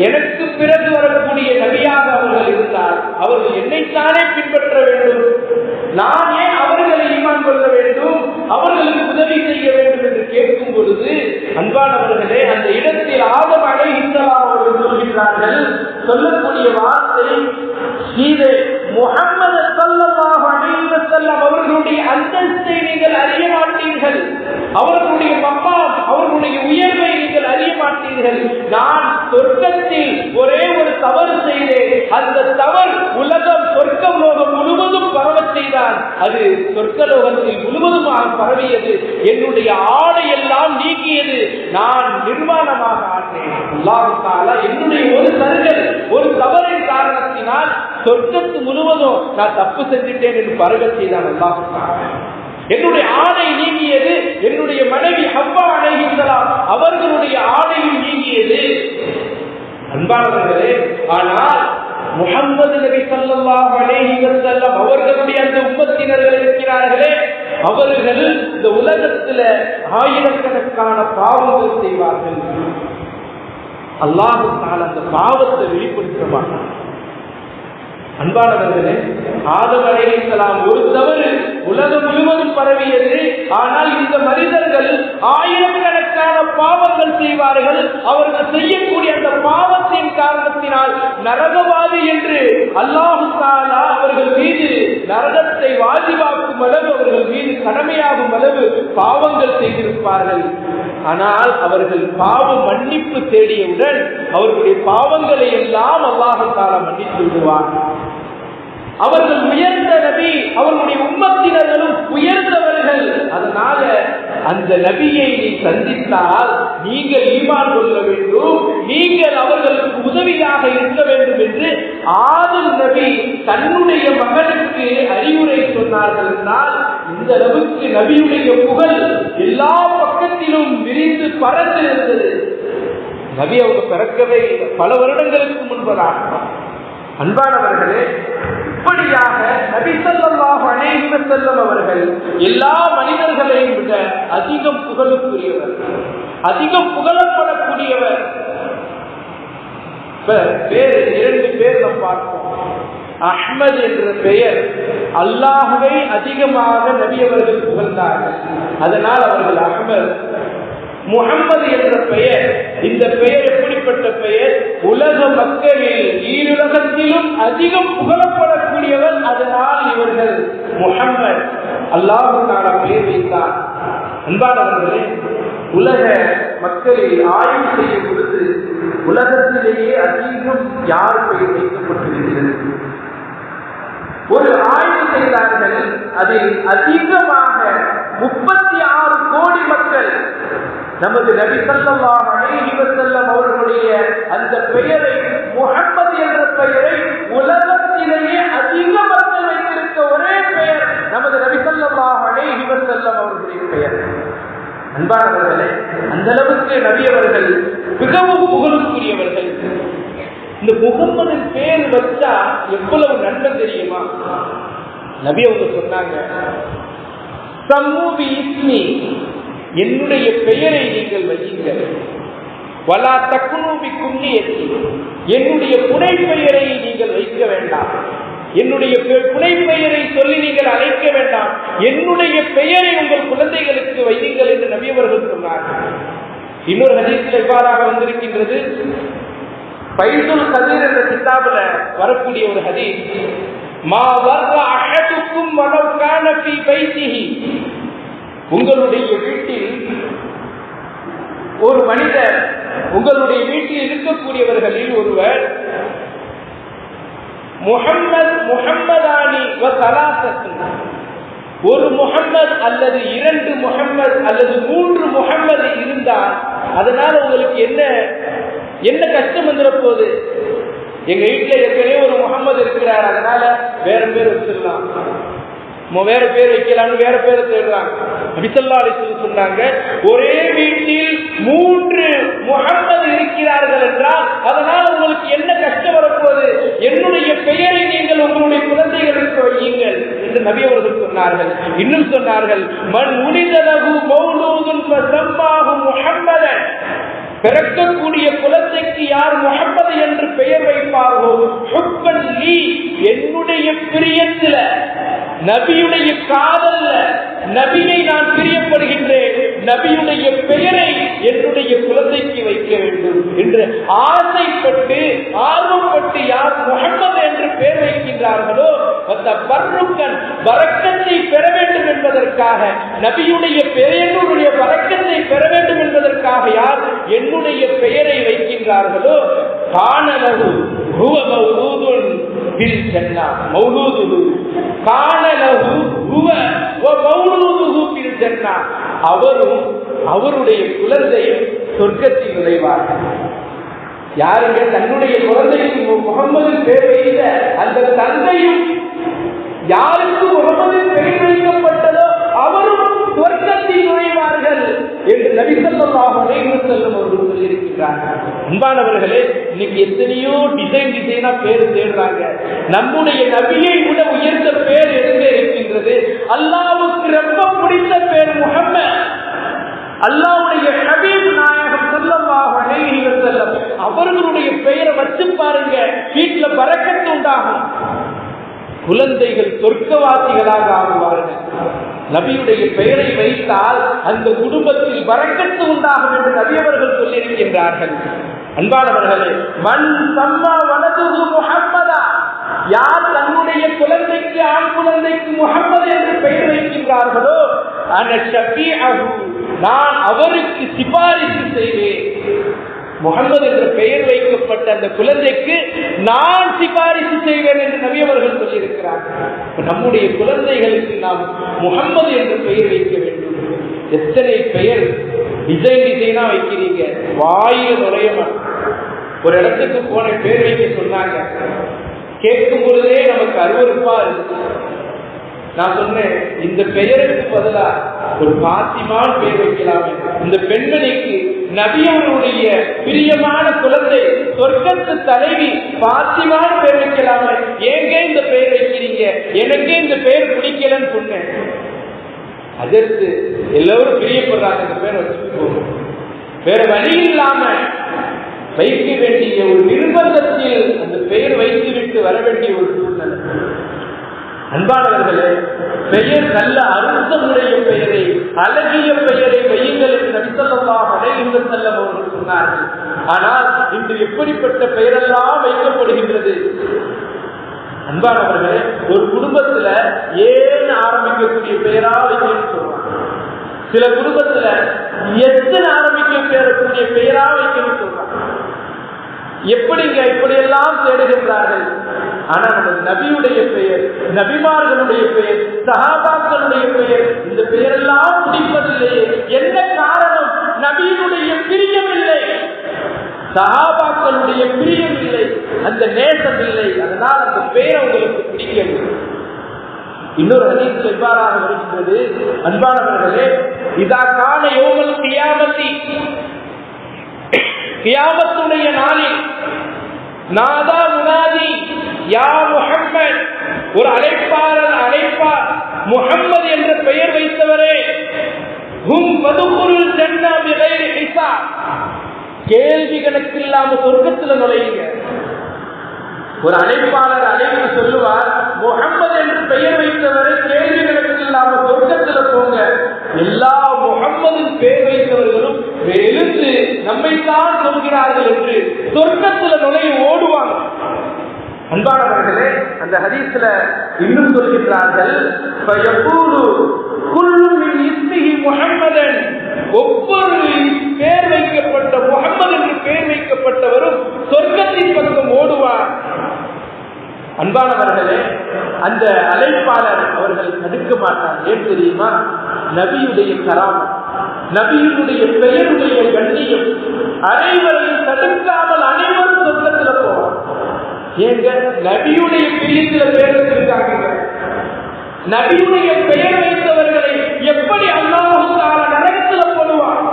எனக்கு பிறகு வரக்கூடிய நபியாக அவர்கள் இருந்தால் அவர்கள் என்னைத்தானே பின்பற்ற வேண்டும், நான் ஏன் அவர்களை ஈமான் கொள்ள வேண்டும், அவர்களுக்கு உதவி செய்ய வேண்டும் என்று கேட்கும் பொழுது, அன்பானவர்களே, அந்த இடத்தில் ஆதம் அலைஹிஸ்ஸலாம் அவர்கள் சொல்கிறார்கள், சொல்லக்கூடிய வார்த்தை, ஷீரே, முஹம்மது ஸல்லல்லாஹு அலைஹி வஸல்லம் அவர்களுடைய அந்தஸ்தை நீங்கள் அறிய மாட்டீர்கள், அவர்களுடைய மக்காம், அவர்களுடைய உயர்வை நீங்கள் அறிய மாட்டீர்கள். நான் சொர்க்கத்தில் ஒரே ஒரு தவறு செய்தேன், அந்த தவறு உலகம் சொர்க்க லோகம் முழுவதும் பரவ செய்தான், அது சொர்க்கலோகத்தில் முழுவதுமாக பரவியது, என்னுடைய ஆடை எல்லாம் நீக்கியது, நான் நிர்வாணமாக ஆனேன். அல்லாஹ் தஆலா என்னுடைய ஒரு தவறின் காரணத்தினால் சொர்க்கத்து முழுவதும் நான் தப்பு செஞ்சிட்டேன் என்று பரவ செய்தான். அல்லாஹ் தஆலா என்னுடைய ஆடை நீங்கியது, என்னுடைய மனைவி ஹவ்வா அலைஹிஸ்ஸலாம் அவர்களுடைய ஆடையும் நீங்கியது. அன்பானவர்களே, ஆனால் முஹம்மது நபி ஸல்லல்லாஹு அலைஹி வஸல்லம் அவர்களுடைய அந்த உம்மத்தினர்கள் இருக்கிறார்களே, அவர்கள் இந்த உலகத்துல ஆயிரக்கணக்கான பாவங்கள் செய்வார்கள். அல்லாஹ் தஆலா அந்த பாவத்தை வெளிப்படுத்த மாட்டார். அன்பானவர்களே, ஆதம் அலைஹிஸ்ஸலாம் ஒரு தவறு உலகம் முழுவதும் பரவியது, ஆனால் இந்த மனிதர்கள் ஆயிரக்கணக்கான பாவங்கள் செய்வார்கள். அவர்கள் செய்யக்கூடிய அந்த பாவத்தின் காரணத்தினால் நரகவாதி என்று அல்லாஹ் தஆலா அவர்கள் மீது நரகத்தை வாஜிபாக்கும் அளவு, அவர்கள் மீது கடமையாகும் அளவு பாவங்கள் செய்திருப்பார்கள். ஆனால் அவர்கள் பாவ மன்னிப்பு தேடியவுடன் அவர்களுடைய பாவங்களை எல்லாம் அல்லாஹ் தஆலா மன்னித்து விடுவார். அவர்கள் உயர்ந்த நபி, அவர்களுடைய உம்மத்தினர்களும் உயர்ந்தவர்கள். அதனால அந்த நபியை நீ சந்தித்தால் நீங்கள் ஈமான் கொள்ள வேண்டும், நீங்கள் அவர்களுக்கு உதவியாக இருக்க வேண்டும் என்று ஆதம் நபி தன்னுடைய மகனுக்கு அறிவுரை சொன்னார்கள். என்றால் இந்த அளவுக்கு நபியுடைய புகழ் எல்லா பக்கத்திலும் விரிந்து பறந்திருந்தது. நபி அவங்க பிறக்கவே பல வருடங்களுக்கு முன்பதாக. அன்பானவர்களே, இப்படியாக நபி ஸல்லல்லாஹு அலைஹி வஸல்லம் அவர்கள் எல்லா மனிதர்களையும் விட அதிகம் புகழுக்குரியவர், அதிகம் புகழப்படக்கூடியவர். வேறு 2 பேர் நாம் பார்ப்போம். அஹ்மத் என்ற பெயர், அல்லாஹ்வை அதிகமாக நபி அவர்கள் புகழ்ந்தார்கள், அதனால் அவர்கள் அஹ்மத். முஹம்மது என்ற பெயர், இந்த பெயர் எப்படிப்பட்ட பெயர்? உலக மக்களில் ஈருலகத்திலும் அதிகம் புகழப்படக்கூடியவர், அதனால் இவர்கள் முஹம்மத். அல்லாஹ் தஆலா பெயர் வைத்தார். அன்பானவர்களே, உலக மக்களில் ஆய்வு செய்யும் பொழுது உலகத்திலேயே அதிகம் யார் பெயர் வைக்கப்பட்டிருக்கிறது? ஒரு ஆய்வு செய்தார்கள். அதில் அதிகமாக 36 கோடி மக்கள் நமது நபி ஸல்லல்லாஹு அலைஹி வஸல்லம் அவர்களுடைய அந்த பெயரை, முஹம்மது என்ற பெயரை உலகத்திலேயே அதிக மக்கள் வைத்திருக்க ஒரே பெயர் நமது நபி ஸல்லல்லாஹு அலைஹி வஸல்லம் அவர்களுடைய பெயர். அன்பானவர்களே, அந்த அளவுக்கு நபி அவர்கள் மிகவும் புகழுக்குரியவர்கள். இந்த முகம்மதின் பேர் வச்சா எவ்வளவு நன்மை தெரியுமா? நபி அவங்க சொன்னாங்க, சம்மூபி இஸ்மி, என்னுடைய பெயரை நீங்கள் வையுங்கள், வலா தக்குனூபி குன்னியத்தி, என்னுடைய புனை பெயரை நீங்கள் வைக்க வேண்டாம், என்னுடைய புனை பெயரை சொல்லி நீங்கள் அழைக்க வேண்டாம், என்னுடைய பெயரை உங்கள் குழந்தைகளுக்கு வையுங்கள் என்று நபி அவர்கள் சொன்னார்கள். இன்னொரு ஹதீஸில் இவ்வாறாக வந்திருக்கின்றது. பைதுல் கதீர் என்ற கிதாபில் வரக்கூடிய ஒரு ஹதீஸ், மா வர்ர அஹதுக்கும் வலவ் கான ஃபீ பைத்திஹி, உங்களுடைய வீட்டில் ஒரு மனிதர், உங்களுடைய வீட்டில் இருக்கக்கூடியவர்களில் ஒருவர் முஹம்மதானி வ ஸலாஸத்து, ஒரு முஹம்மது அல்லது 2 முஹம்மது அல்லது 3 முஹம்மது இருந்தால் அதனால உங்களுக்கு என்ன கஷ்டம் வந்துட போகுது? எங்க வீட்டில் ஏற்கனவே ஒரு முகம்மது இருக்கிறார், அதனால வேற பேர் வச்சிடலாம், வேற பேர் வைக்கலாம்னு வேற பேரை தேடுறாங்க. நபி ஸல்லல்லாஹு அலைஹி வஸல்லம் சொன்னாங்க, ஒரே வீட்டில் 3 முஹம்மது இருக்கிறார்கள் என்றால் அதனால உங்களுக்கு என்ன கஷ்டம் வரப்போகுது? என்னுடைய பெயரை நீங்கள் உங்களுடைய குழந்தைகளுக்கு வையுங்கள் என்று நபி அவர்கள் சொன்னார்கள். இன்னும் சொன்னார்கள், மன் உனிதலஹு மௌலூதுன் ஃபஸம்மாஹு முஹம்மதன், பிறக்கக்கூடிய குழந்தைக்கு யார் முஹம்மது என்று பெயர் வைப்பார்களோ, ஹுப்பன் லீ, என்னுடைய பிரியத்தில, நபியுடைய காதல்ல நபியை நான் பிரியப்படுகின்றேன், நபியுடைய பெயரை என்னுடைய குழந்தைக்கு வைக்க வேண்டும் என்று ஆசைப்பட்டு ஆர்வப்பட்டு யார் முஹம்மது என்று பெயர் வைக்கின்றார்களோ, அந்த பர்ருக்கன் பரக்கத்தை பெற வேண்டும் என்பதற்காக, நபியுடைய பெயருடைய பரக்கத்தை பெற வேண்டும் என்பதற்காக யார் என்னுடைய பெயரை வைக்கின்றார்களோ, கானலஹு ஹுவ மௌலூதுன் பில் ஜன்னah, மௌலூதுஹு கானலஹு ஹுவ வ மௌலூதுஹு பில் ஜன்னah, அவரும் அவருடைய குழந்தையும் சொர்க்கத்தில் நுழைவார்கள். யாருங்க? தன்னுடைய குழந்தைக்கு முகம்மது பெயர் வைத்த அந்த தந்தையும், யாருக்கு முகம்மது பெயர் வைக்கப்பட்டதோ அவரும் சொர்க்கத்தில் நுழைவார்கள் என்று நபி ஸல்லல்லாஹு அலைஹி வஸல்லம் அவர்கள் சொல்லியிருக்கிறார்கள். அன்பானவர்களே, இன்னைக்கு எத்தனையோ டிசைனா பேர் தேடுறாங்க. நம்முடைய நபியை விட உயர்ந்த பேர் எங்க இருக்கின்றது? அல்லாஹ்வுக்கு ரொம்ப பிடித்த பேர் முஹம்மது. அல்லாஹ்வுடைய ஹபீப் நாயகம் ஸல்லல்லாஹு அலைஹி வஸல்லம் அவர்களுடைய பெயரை வச்சு பாருங்க, வீட்டுல பரக்கத்து உண்டாகும், குழந்தைகள் சொர்க்கவாசிகளாக ஆகுவார்கள். நபியுடைய பெயரை வைத்தால் அந்த குடும்பத்தில் பரக்கத்து உண்டாகும் என்று நபி அவர்கள் சொல்லியிருக்கின்றார்கள். அன்பானவர்களே, மன் சம்மா வலதுஹு முஹம்மதா, யார் தன்னுடைய குழந்தைக்கு, ஆண் குழந்தைக்கு முஹம்மது என்று பெயர் வைக்கின்றார்களோ, அன ஷஃபீஅஹு, நான் அவருக்கு சிபாரிசு செய்வேன். முஹம்மது என்ற பெயர் வைக்கப்பட்ட அந்த குழந்தைக்கு நான் சிபாரிசு செய்வேன் என்று நபி அவர்கள் சொல்லியிருக்கிறார்கள். நம்முடைய குழந்தைகளுக்கு நாம் முஹம்மது என்ற பெயர் வைக்க வேண்டும். எத்தனை பெயர் டிசைனா வைக்கிறீங்க, வாயில நுழைய. ஒரு இடத்துக்கு போன பேர் வைக்க சொன்னாங்க, கேட்கும் பொழுதே நமக்கு அருவருப்பா இருக்கு. நான் சொன்னேன், இந்த பெயருக்கு பதிலா ஒரு பாத்திமான் பெயர் வைக்கலாமே. இந்த பெண்மணிக்கு நபியவருடைய பிரியமான குழந்தை, சொர்க்கத்து தலைவி பாத்திமான் பெயர் வைக்கலாமே. ஏங்க இந்த பெயர் வைக்கிறீங்க? எனக்கே இந்த பெயர் பிடிக்கலன்னு சொன்னேன். அதற்கு எல்லாரும் பிரியப்படுறாங்க, இந்த பெயரை வச்சுட்டு போகும். வேற வழி இல்லாம வைக்க வேண்டிய ஒரு நிர்பந்தத்தில் அந்த பெயர் வைத்துவிட்டு வர வேண்டிய ஒரு சூழ்நிலை. அன்பானவர்களே, பெயர் நல்ல அர்த்தமுடைய பெயரை, அழகிய பெயரை வையுங்கள் என்று நபி ஸல்லல்லாஹு அலைஹி வஸல்லம் அவர்கள் சொன்னார்கள். ஆனால் இன்று எப்படிப்பட்ட பெயரெல்லாம் வைக்கப்படுகின்றது? அன்பானவர்களே, ஒரு குடும்பத்துல ஏன் ஆரம்பிக்கக்கூடிய பெயரா வைக்கணும்னு சொல்றாங்க. சில குடும்பத்துல எத்தனை ஆரம்பிக்கக்கூடிய பெயரா வைக்கணும்னு சொல்றாங்க. எப்படிங்க இப்படியெல்லாம் தேடுகின்றார்கள்? ஆனா நமது நபியுடைய பெயர், நபிமார்களுடைய பெயர், சஹாபாக்களுடைய பெயர், இந்த பெயரெல்லாம் பிடிப்பதில்லையே. என்ன காரணம்? நபி சஹாபாக்களுடைய பிரியம் இல்லை, அந்த நேசம் இல்லை, அதனால் அந்த பெயர் உங்களுக்கு பிடிக்கவில்லை. இன்னொரு ஹதீஸ் இவ்வாறாக வருகின்றது, அன்பானவர்களே, இதா கான யௌமல் கியாமத்தி, கியாமத்துடைய நாளில் நாதா முனாதி யா முஹம்மத், ஒரு அழைப்பாளர் அழைப்பார், முஹம்மது என்ற பெயர் வைத்தவரே, ஹும் வதுகுல் ஜன்னா பிகைரி ஹிசாப், கேள்வி கணக்கு இல்லாம சொர்க்கத்தில் நுழையுங்க. ஒரு அழைப்பாளர் அழைப்பு சொல்லுவார், முஹம்மது என்று பெயர் வைத்தவரை கேள்வி கணக்கு இல்லாம சொர்க்கத்தில் போங்க. எல்லா முஹம்மதின் பெயர் வைத்தவர்களும் எழுந்து நம்மைத்தான் சொல்கிறார்கள் என்று சொர்க்கத்தில் நுழைய ஓடுவாங்க. அன்பானவர்களே, அந்த ஹதீஸ்ல இன்னும் சொல்கிறார்கள், ஒவ்வொரு பெயர் வைக்கப்பட்ட முஹம்மது என்று பெயர் வைக்கப்பட்டவரும் சொர்க்கத்தின் பக்கம் ஓடுவார். அன்பானவர்களே, அந்த அழைப்பாளர் அவர்கள் தடுக்க மாட்டார். ஏன் தெரியுமா? நபியுடைய கராம், நபியுடைய பெயருடைய கண்ணியம் அனைவரையும் தடுக்காமல் அனைவரும் சொர்க்கத்தில் போவார். ஏங்க, நபியுடைய பிரியத்தில் பெயர் வச்சிருக்காங்க. நபியுடைய பெயர் வைத்தவர்களை எப்படி அல்லாஹ் தஆலா நரகத்தில் போடுவார்?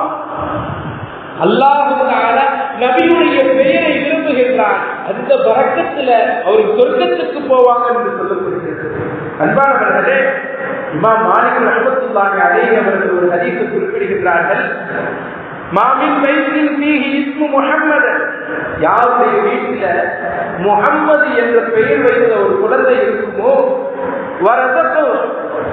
அல்லாஹ் தஆலா நபியுடைய பெயரை விரும்புகின்றார். அந்த பரக்கத்துல அவர் சொர்க்கத்துக்கு போவாங்க என்று சொல்லப்படுகிறது. அன்பானவர்களே, இமாம் மாலிக் ரஹ்மத்துல்லாஹி அலைஹி அவர்கள் ஒரு ஹதீஸை குறிப்பிடுகின்றார்கள், மாமின் பைத்தின் ஃபீஹி இஸ்மு முஹம்மது, யாருடைய வீட்டில முஹம்மது என்ற பெயர் வைத்த ஒரு குழந்தை இருக்குமோ, வரதக்கு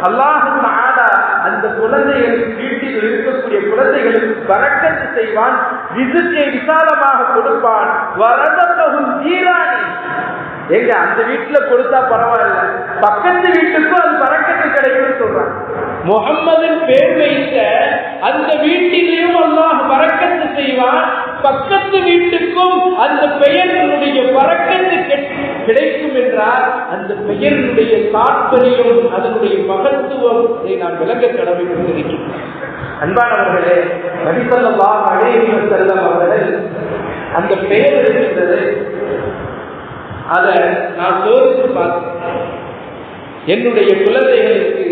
அல்லாஹ் தஆலா அந்த குழந்தைகளுக்கு வீட்டில் இருக்கக்கூடிய குழந்தைகளுக்கு பரக்கத்து செய்வான், ரிஸ்கை விசாலமாக கொடுப்பான். வரதக்கும் ஜீரானி, எங்க அந்த வீட்டுல கொடுத்தா பரவாயில்ல, பக்கத்து வீட்டுக்கும் அது பரக்கத்து கிடைக்கும்னு சொல்றான். முஹம்மதின் பேர் வைத்த அந்த வீட்டிலையும் அல்லாஹ் பரக்கத்து செய்வான், பக்கத்து வீட்டுக்கும் அந்த பெயரினுடைய பரக்கத்து கிடைக்கும் என்றால் அந்த பெயரினுடைய தாற்பயம், அதனுடைய மகத்துவம் நாம் விளங்க கடமைப்பட்டிருக்கிறோம். அன்பானவர்களே, நபி ஸல்லல்லாஹு அலைஹி வஸல்லம் அவர்கள் அந்த பெயர் இருக்கின்றது, அதை நான் சோதித்து பார்த்தேன். என்னுடைய குழந்தைகளுக்கு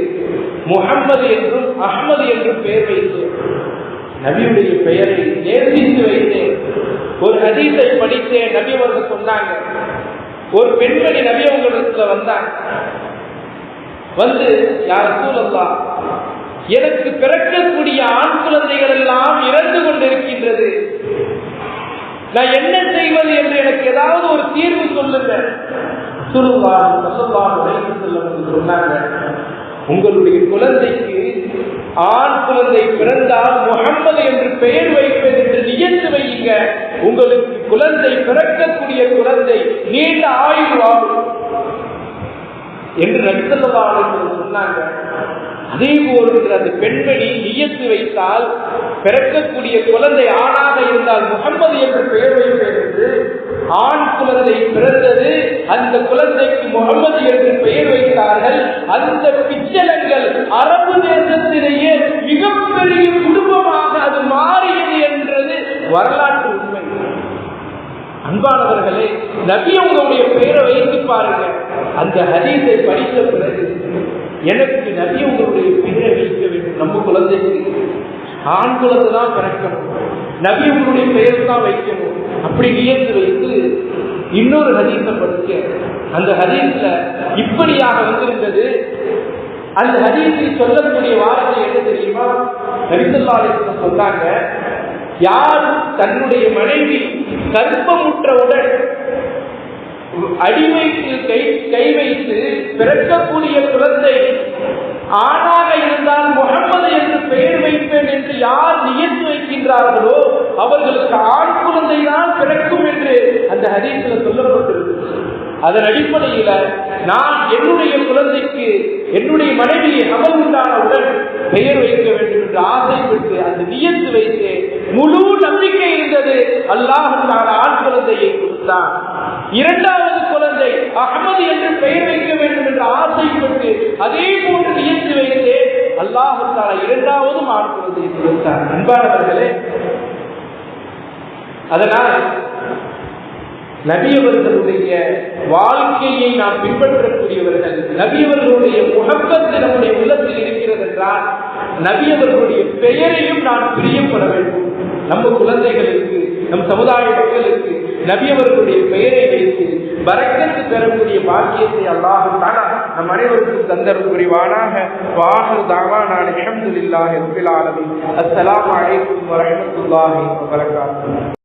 முஹம்மது என்றும் அஹ்மது என்றும் பெயர் வைத்தேன். நபியுடைய பெயரை நேர்த்தித்து வைத்தேன். ஒரு ஹதீஸை படித்தேன். நபி அவர்கள் சொன்னாங்க, ஒரு பெண்மணி நபி அவங்களிடத்துல வந்தாங்க. வந்து, யா ரசூலல்லாஹ், எனக்கு பிறக்கக்கூடிய ஆண் குழந்தைகள் எல்லாம் இறந்து கொண்டிருக்கின்றது, நான் என்ன செய்வது என்று எனக்கு ஏதாவது ஒரு தீர்வு சொல்லுங்க. சொன்னாங்க, உங்களுடைய குழந்தைக்கு ஆண் குழந்தை பிறந்தால் முஹம்மது என்று பெயர் வைப்பது என்று நியத்து வையுங்க. உங்களுக்கு குழந்தை பிறக்கக்கூடிய குழந்தை நீண்ட ஆயுள் வாழும் என்று நபி ஸல்லல்லாஹு அலைஹி வஸல்லம் சொன்னாங்க. அதே போன்று அந்த பெண்மணி நியத்து வைத்தால் பிறக்கக்கூடிய குழந்தை ஆணாக இருந்தால் முஹம்மது என்று பெயர் வைப்பேன் என்று, ஆண் குழந்தை பிறந்தது, அந்த குழந்தைக்கு முஹம்மது என்று பெயர் வைத்தார்கள். அந்த பிச்சலங்கள் அரபு தேசத்திலேயே மிகப்பெரிய குடும்பமாக அது மாறியது என்றது வரலாற்று உண்மை. அன்பானவர்களே, நபி உங்களுடைய பெயரை வைத்து பாருங்க. அந்த ஹதீஸை படித்த பிறகு எனக்கு நபி உங்களுடைய பெயரை வைக்க வேண்டும். நம்ம குழந்தைக்கு ஆண் குழந்தை தான் பிறக்கணும், நபி உங்களுடைய பெயரை தான் வைக்கணும். அப்படி நியத்து வைத்து இன்னொரு ஹதீஸை படிக்க, அந்த ஹதீஸ்ல இப்படியாக வந்திருந்தது. அந்த ஹதீஸில் சொல்லக்கூடிய வார்த்தை என்ன தெரியுமா? நபி ஸல்லல்லாஹு அலைஹி வஸல்லம் சொன்னாங்க, யார் தன்னுடைய மனைவி கர்ப்பமுற்றவுடன் அடிமைக்கு கை வைத்து பிறக்கக்கூடிய குழந்தை ஆணாக இருந்தால் முஹம்மது என்று பெயர் வைப்பேன் என்று யார் நியத்து வைக்கின்றார்களோ அவர்களுக்கு ஆண் குழந்தை தான் பிறக்கும் என்று அந்த ஹதீஸில் சொல்லப்பட்டிருக்கிறது. அதன் அடிப்படையில் நான் என்னுடைய குழந்தைக்கு என்னுடைய மனைவியை அமல் உண்டானவுடன் பெயர் வைக்க வேண்டும் என்று ஆசைப்பட்டு அந்த நியத்து வைத்து முழு நம்பிக்கை இருந்தது. அல்லாஹ் தஆலா ஆண் குழந்தையை கொடுத்தான். இரண்டாவது குழந்தை அஹ்மது என்று பெயர் வைக்க வேண்டும் என்று ஆசைப்பட்டு அதே போன்று நியத்து வைத்து அல்லாஹ் தஆலா இரண்டாவது ஆண் குழந்தையை கொடுத்தான். அன்பானவர்களே, அதனால் நபியவர்களுடைய வாழ்க்கையை நாம் பின்பற்றக்கூடியவர்கள், நபியவர்களுடைய முகப்பத்து நம்முடைய உள்ளத்தில் இருக்கிறது என்றால் நபியவர்களுடைய பெயரையும் நான் பிரியப்பட வேண்டும். நம்ம குழந்தைகளுக்கு, நம் சமுதாய மக்களுக்கு நபியவர்களுடைய பெயரை வைத்து பரக்கத்து பெறக்கூடிய பாக்கியத்தை அல்லாஹ் தஆலா நம் அனைவருக்கும் தந்தருள் புரிவானாக. வாஹிரு தஅவானா அல்ஹம்துலில்லாஹி ரப்பில் ஆலமீன். அஸ்ஸலாமு அலைக்கும் வரஹ்மத்துல்லாஹி வபரகாத்துஹு.